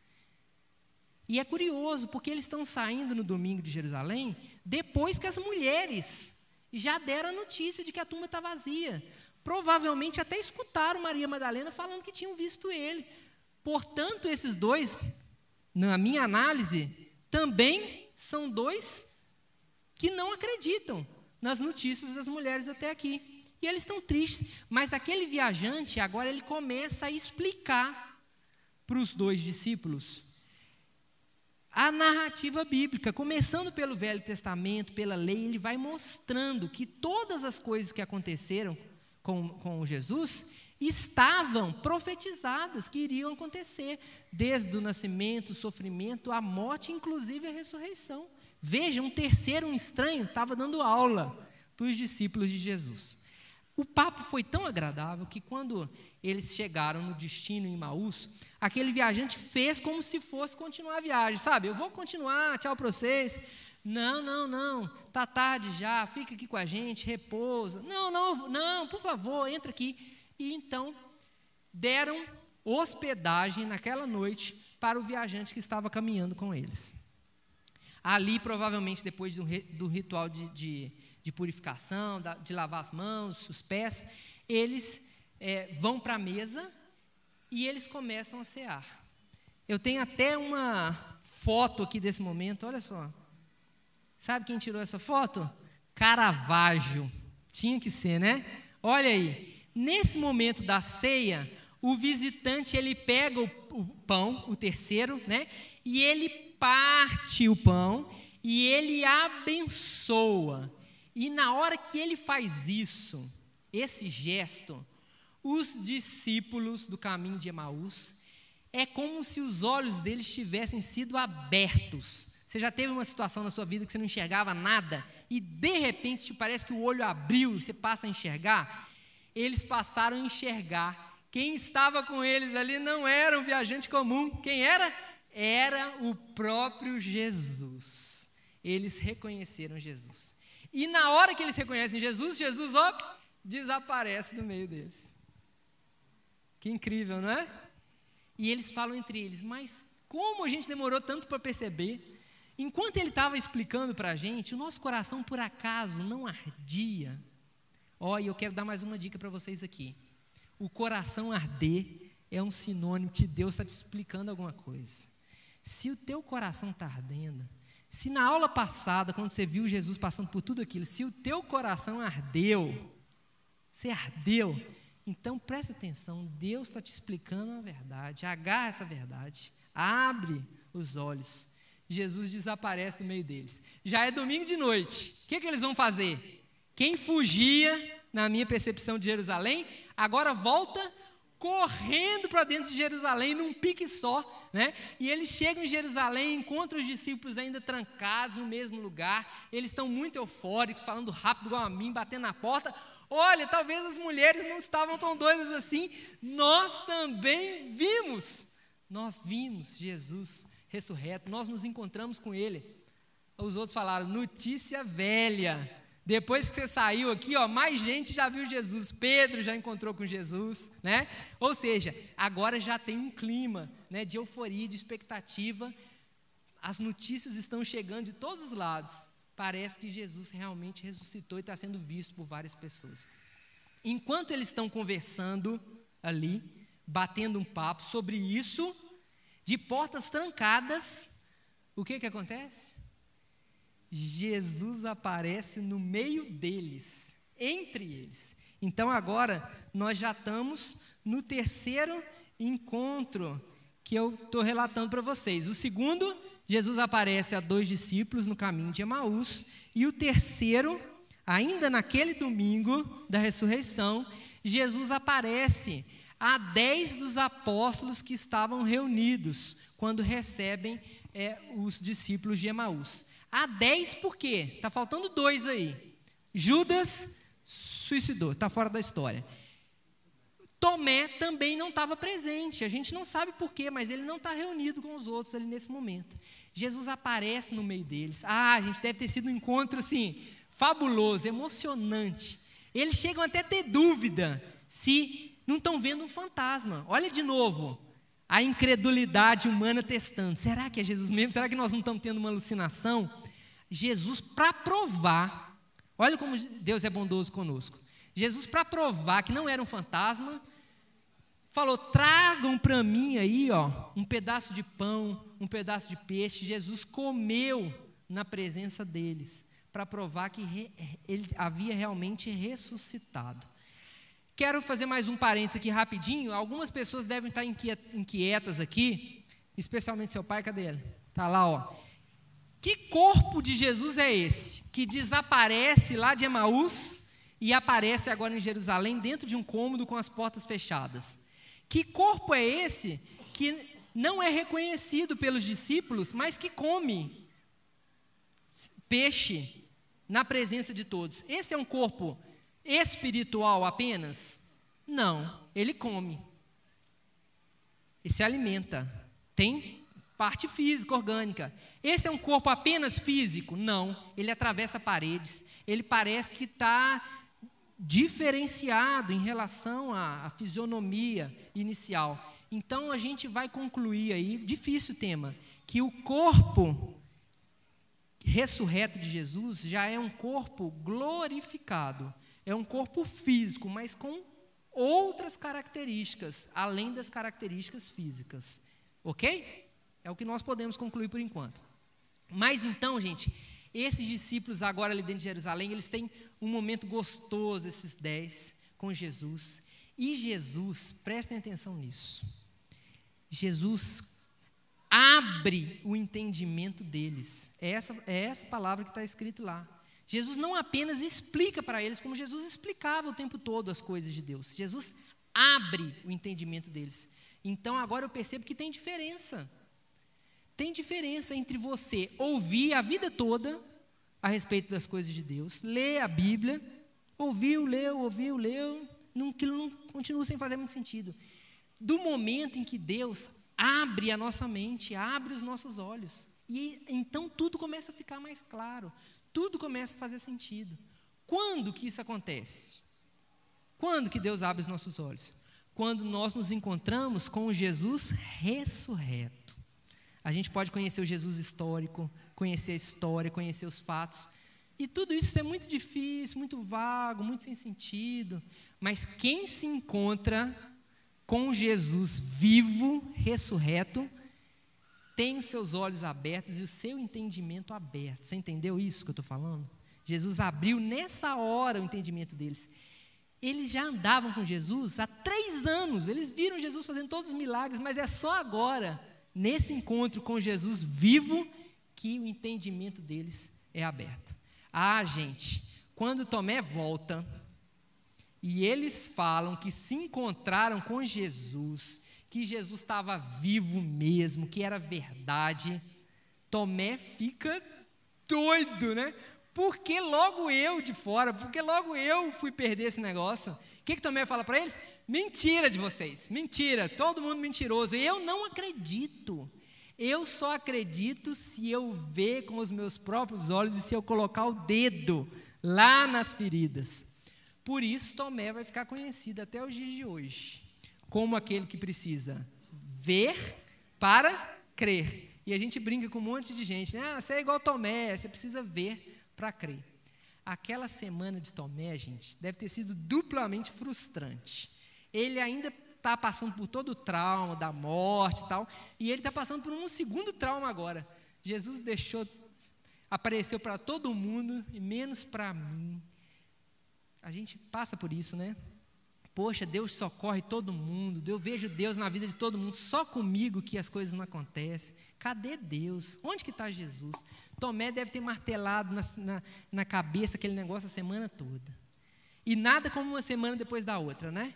A: E é curioso, porque eles estão saindo no domingo de Jerusalém, depois que as mulheres já deram a notícia de que a tumba está vazia. Provavelmente até escutaram Maria Madalena falando que tinham visto ele. Portanto, esses dois, na minha análise, também são dois que não acreditam nas notícias das mulheres até aqui. E eles estão tristes, mas aquele viajante, agora ele começa a explicar para os dois discípulos a narrativa bíblica, começando pelo Velho Testamento, pela lei, ele vai mostrando que todas as coisas que aconteceram com Jesus estavam profetizadas, que iriam acontecer, desde o nascimento, o sofrimento, a morte, inclusive a ressurreição. Veja, um terceiro, um estranho, estava dando aula para os discípulos de Jesus. O papo foi tão agradável que quando eles chegaram no destino em Emaús, aquele viajante fez como se fosse continuar a viagem, sabe? Eu vou continuar, tchau para vocês. Não, está tarde já, fica aqui com a gente, repousa. Não, por favor, entra aqui. E então, deram hospedagem naquela noite para o viajante que estava caminhando com eles. Ali, provavelmente, depois do ritual de purificação, de lavar as mãos, os pés, eles vão para a mesa e eles começam a cear. Eu tenho até uma foto aqui desse momento, olha só. Sabe quem tirou essa foto? Caravaggio. Tinha que ser, né? Olha aí. Nesse momento da ceia, o visitante, ele pega o pão, o terceiro, né? E ele parte o pão e ele abençoa. E na hora que ele faz isso, esse gesto, os discípulos do caminho de Emaús, é como se os olhos deles tivessem sido abertos. Você já teve uma situação na sua vida que você não enxergava nada e de repente parece que o olho abriu e você passa a enxergar? Eles passaram a enxergar. Quem estava com eles ali não era um viajante comum. Quem era? Era o próprio Jesus. Eles reconheceram Jesus. E na hora que eles reconhecem Jesus, desaparece do meio deles. Que incrível, não é? E eles falam entre eles, mas como a gente demorou tanto para perceber? Enquanto ele estava explicando para a gente, o nosso coração por acaso não ardia? E eu quero dar mais uma dica para vocês aqui. O coração arder é um sinônimo que Deus está te explicando alguma coisa. Se o teu coração está ardendo, se na aula passada, quando você viu Jesus passando por tudo aquilo, se o teu coração ardeu, você ardeu, então presta atenção, Deus está te explicando a verdade, agarra essa verdade, abre os olhos. Jesus desaparece do meio deles. Já é domingo de noite, o que eles vão fazer? Quem fugia, na minha percepção, de Jerusalém, agora volta correndo para dentro de Jerusalém num pique só, né? E eles chegam em Jerusalém, encontram os discípulos ainda trancados no mesmo lugar, eles estão muito eufóricos, falando rápido igual a mim, batendo na porta. Olha, talvez as mulheres não estavam tão doidas assim, nós também vimos. Nós vimos Jesus ressurreto, nós nos encontramos com Ele. Os outros falaram, notícia velha. Depois que você saiu aqui, mais gente já viu Jesus. Pedro já encontrou com Jesus, né? Ou seja, agora já tem um clima, né, de euforia, de expectativa. As notícias estão chegando de todos os lados. Parece que Jesus realmente ressuscitou e está sendo visto por várias pessoas. Enquanto eles estão conversando ali, batendo um papo sobre isso, de portas trancadas, o que acontece? Jesus aparece no meio deles, entre eles. Então agora nós já estamos no terceiro encontro que eu estou relatando para vocês. O segundo, Jesus aparece a 2 discípulos no caminho de Emaús. E o terceiro, ainda naquele domingo da ressurreição, Jesus aparece a 10 dos apóstolos que estavam reunidos quando recebem os discípulos de Emaús. A 10 por quê? Está faltando 2 aí. Judas suicidou, está fora da história. Tomé também não estava presente, a gente não sabe por quê, mas ele não está reunido com os outros ali nesse momento. Jesus aparece no meio deles. A gente deve ter sido um encontro assim, fabuloso, emocionante. Eles chegam até a ter dúvida se não estão vendo um fantasma. Olha de novo, a incredulidade humana testando. Será que é Jesus mesmo? Será que nós não estamos tendo uma alucinação? Jesus, para provar, olha como Deus é bondoso conosco. Jesus, para provar que não era um fantasma, falou, tragam para mim aí, um pedaço de pão, um pedaço de peixe. Jesus comeu na presença deles, para provar que ele havia realmente ressuscitado. Quero fazer mais um parênteses aqui rapidinho. Algumas pessoas devem estar inquietas aqui, especialmente seu pai, cadê ele? Está lá, Que corpo de Jesus é esse, que desaparece lá de Emaús e aparece agora em Jerusalém, dentro de um cômodo com as portas fechadas? Que corpo é esse que não é reconhecido pelos discípulos, mas que come peixe na presença de todos? Esse é um corpo espiritual apenas? Não, ele come. E se alimenta. Tem parte física, orgânica. Esse é um corpo apenas físico? Não, ele atravessa paredes. Ele parece que está diferenciado em relação à fisionomia inicial. Então a gente vai concluir aí, difícil tema, que o corpo ressurreto de Jesus já é um corpo glorificado, é um corpo físico, mas com outras características, além das características físicas, ok? É o que nós podemos concluir por enquanto. Mas então, gente, esses discípulos agora ali dentro de Jerusalém, eles têm um momento gostoso, esses 10, com Jesus. E Jesus, prestem atenção nisso, Jesus abre o entendimento deles. É essa palavra que está escrita lá. Jesus não apenas explica para eles, como Jesus explicava o tempo todo as coisas de Deus. Jesus abre o entendimento deles. Então agora eu percebo que tem diferença. Tem diferença entre você ouvir a vida toda a respeito das coisas de Deus, ler a Bíblia, ouviu, leu, aquilo não continua sem fazer muito sentido. Do momento em que Deus abre a nossa mente, abre os nossos olhos, e então tudo começa a ficar mais claro, tudo começa a fazer sentido. Quando que isso acontece? Quando que Deus abre os nossos olhos? Quando nós nos encontramos com o Jesus ressurreto. A gente pode conhecer o Jesus histórico, conhecer a história, conhecer os fatos, e tudo isso é muito difícil, muito vago, muito sem sentido, mas quem se encontra com Jesus vivo, ressurreto, tem os seus olhos abertos e o seu entendimento aberto. Você entendeu isso que eu estou falando? Jesus abriu nessa hora o entendimento deles. Eles já andavam com Jesus há 3 anos, eles viram Jesus fazendo todos os milagres, mas é só agora, nesse encontro com Jesus vivo, que o entendimento deles é aberto. Gente, quando Tomé volta e eles falam que se encontraram com Jesus, que Jesus estava vivo mesmo, que era verdade, Tomé fica doido, né? Por que logo eu de fora? Por que logo eu fui perder esse negócio? O que Tomé fala para eles? Mentira de vocês, mentira, todo mundo mentiroso. Eu não acredito. Eu só acredito se eu ver com os meus próprios olhos e se eu colocar o dedo lá nas feridas. Por isso Tomé vai ficar conhecido até os dias de hoje como aquele que precisa ver para crer. E a gente brinca com um monte de gente, né? Você é igual Tomé, você precisa ver para crer. Aquela semana de Tomé, gente, deve ter sido duplamente frustrante. Ele ainda está passando por todo o trauma da morte e tal, e ele está passando por um segundo trauma agora. Jesus apareceu para todo mundo e menos para mim. A gente passa por isso, né? Poxa, Deus socorre todo mundo, eu vejo Deus na vida de todo mundo, só comigo que as coisas não acontecem. Cadê Deus? Onde que está Jesus? Tomé deve ter martelado na cabeça aquele negócio a semana toda. E nada como uma semana depois da outra, né?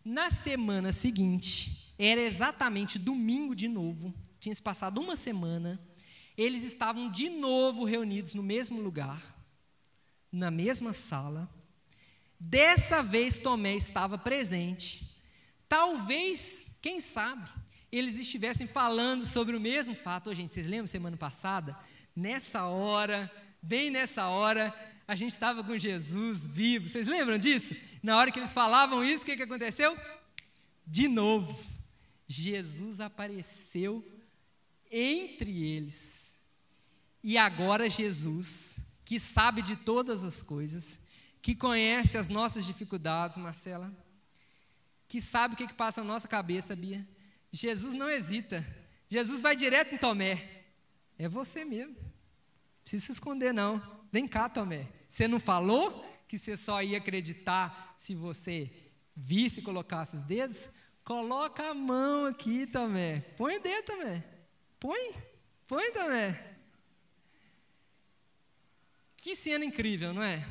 A: Na semana seguinte, era exatamente domingo de novo, tinha se passado uma semana, eles estavam de novo reunidos no mesmo lugar, na mesma sala. Dessa vez Tomé estava presente. Talvez, quem sabe, eles estivessem falando sobre o mesmo fato. Gente, vocês lembram semana passada? Nessa hora, bem nessa hora, a gente estava com Jesus vivo. Vocês lembram disso? Na hora que eles falavam isso, o que aconteceu? De novo, Jesus apareceu entre eles. E agora Jesus, que sabe de todas as coisas, que conhece as nossas dificuldades, Marcela, que sabe o que passa na nossa cabeça, Bia. Jesus não hesita, Jesus vai direto em Tomé. É você mesmo, não precisa se esconder não. Vem cá, Tomé, você não falou que você só ia acreditar se você visse e colocasse os dedos? Coloca a mão aqui, Tomé, põe o dedo, Tomé, põe, Tomé. Que cena incrível, não é?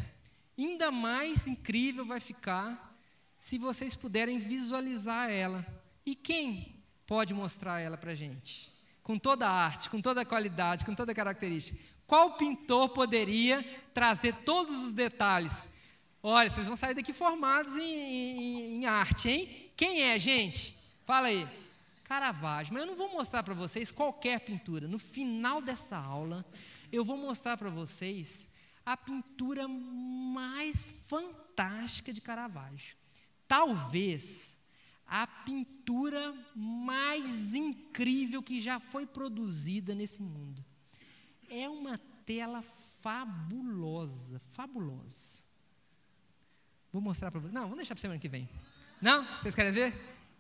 A: Ainda mais incrível vai ficar se vocês puderem visualizar ela. E quem pode mostrar ela para a gente? Com toda a arte, com toda a qualidade, com toda a característica. Qual pintor poderia trazer todos os detalhes? Olha, vocês vão sair daqui formados em arte, hein? Quem é, gente? Fala aí. Caravaggio. Mas eu não vou mostrar para vocês qualquer pintura. No final dessa aula, eu vou mostrar para vocês a pintura mais fantástica de Caravaggio. Talvez a pintura mais incrível que já foi produzida nesse mundo. É uma tela fabulosa, fabulosa. Vou mostrar para vocês. Não, vamos deixar para semana que vem. Não? Vocês querem ver?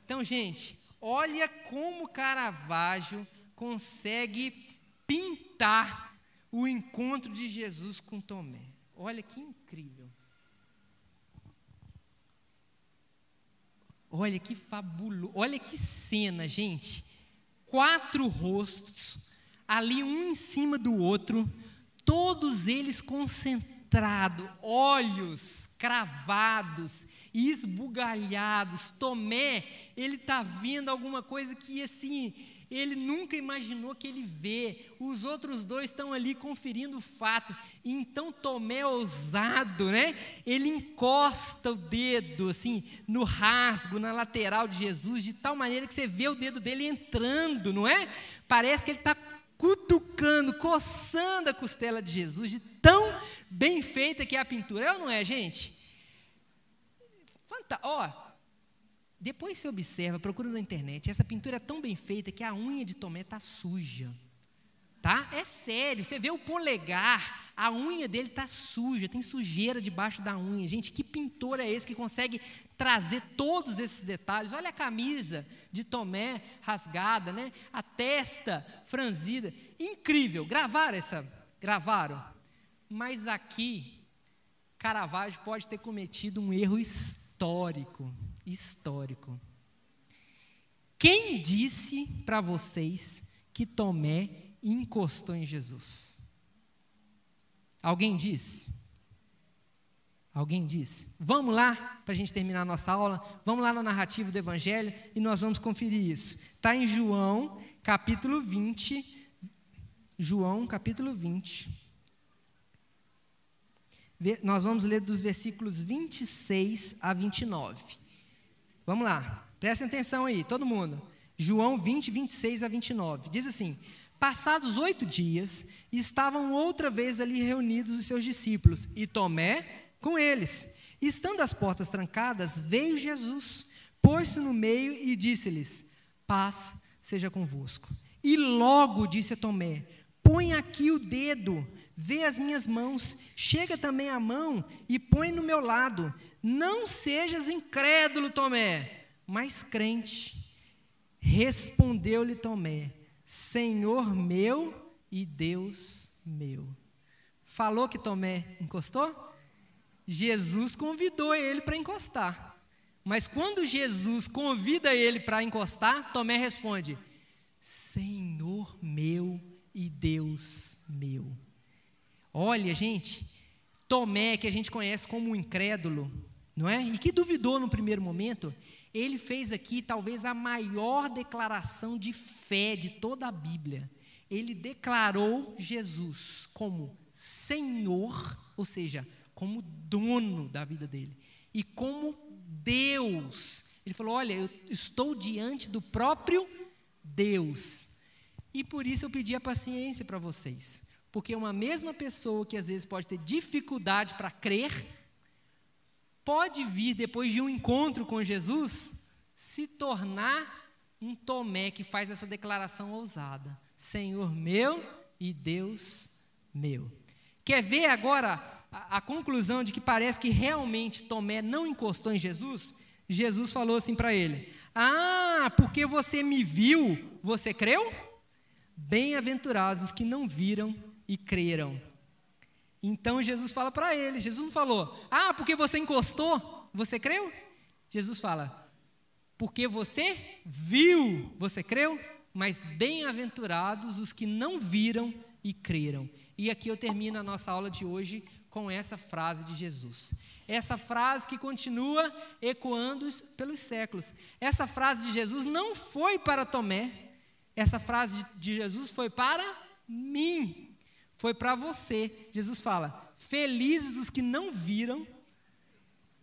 A: Então, gente, olha como Caravaggio consegue pintar o encontro de Jesus com Tomé. Olha que incrível. Olha que fabuloso. Olha que cena, gente. 4 rostos, ali um em cima do outro, todos eles concentrados, olhos cravados, esbugalhados. Tomé, ele está vendo alguma coisa que assim, ele nunca imaginou que ele vê. Os outros dois estão ali conferindo o fato. E então Tomé, ousado, né? Ele encosta o dedo assim no rasgo, na lateral de Jesus, de tal maneira que você vê o dedo dele entrando, não é? Parece que ele está cutucando, coçando a costela de Jesus, de tão bem feita que é a pintura. É ou não é, gente? Depois você observa, procura na internet, essa pintura é tão bem feita que a unha de Tomé está suja, tá? É sério, você vê o polegar, a unha dele está suja, tem sujeira debaixo da unha. Gente, que pintor é esse que consegue trazer todos esses detalhes? Olha a camisa de Tomé rasgada, né? A testa franzida, incrível. Gravaram, mas aqui Caravaggio pode ter cometido um erro histórico. Quem disse para vocês que Tomé encostou em Jesus? Alguém disse? Vamos lá, para a gente terminar a nossa aula, vamos lá na narrativa do Evangelho e nós vamos conferir isso. Está em João, capítulo 20. João, capítulo 20. Nós vamos ler dos versículos 26 a 29. Vamos lá, prestem atenção aí, todo mundo. João 20, 26 a 29. Diz assim: passados 8 dias, estavam outra vez ali reunidos os seus discípulos, e Tomé com eles. Estando as portas trancadas, veio Jesus, pôs-se no meio e disse-lhes: paz seja convosco. E logo disse a Tomé: põe aqui o dedo, vê as minhas mãos, chega também a mão e põe no meu lado. Não sejas incrédulo, Tomé, mas crente. Respondeu-lhe Tomé: Senhor meu e Deus meu. Falou que Tomé encostou? Jesus convidou ele para encostar. Mas quando Jesus convida ele para encostar, Tomé responde: Senhor meu e Deus meu. Olha, gente, Tomé, que a gente conhece como um incrédulo, não é? E que duvidou no primeiro momento, ele fez aqui talvez a maior declaração de fé de toda a Bíblia. Ele declarou Jesus como Senhor, ou seja, como dono da vida dele, e como Deus. Ele falou: olha, eu estou diante do próprio Deus. E por isso eu pedi a paciência para vocês, porque uma mesma pessoa que às vezes pode ter dificuldade para crer, pode vir depois de um encontro com Jesus, se tornar um Tomé que faz essa declaração ousada: Senhor meu e Deus meu. Quer ver agora a conclusão de que parece que realmente Tomé não encostou em Jesus? Jesus falou assim para ele: ah, porque você me viu, você creu? Bem-aventurados os que não viram e creram. Então Jesus fala para ele, Jesus não falou: ah, porque você encostou, você creu? Jesus fala: porque você viu, você creu? Mas bem-aventurados os que não viram e creram. E aqui eu termino a nossa aula de hoje com essa frase de Jesus. Essa frase que continua ecoando pelos séculos. Essa frase de Jesus não foi para Tomé. Essa frase de Jesus foi para mim. Foi para você. Jesus fala: felizes os que não viram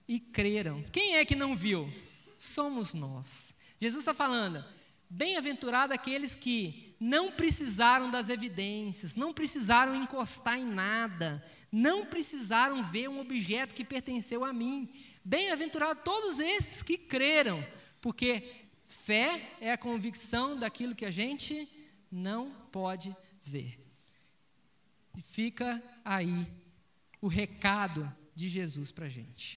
A: e creram. Quem é que não viu? Somos nós. Jesus está falando: bem-aventurado aqueles que não precisaram das evidências, não precisaram encostar em nada, não precisaram ver um objeto que pertenceu a mim. Bem-aventurado todos esses que creram, porque fé é a convicção daquilo que a gente não pode ver. E fica aí o recado de Jesus para a gente.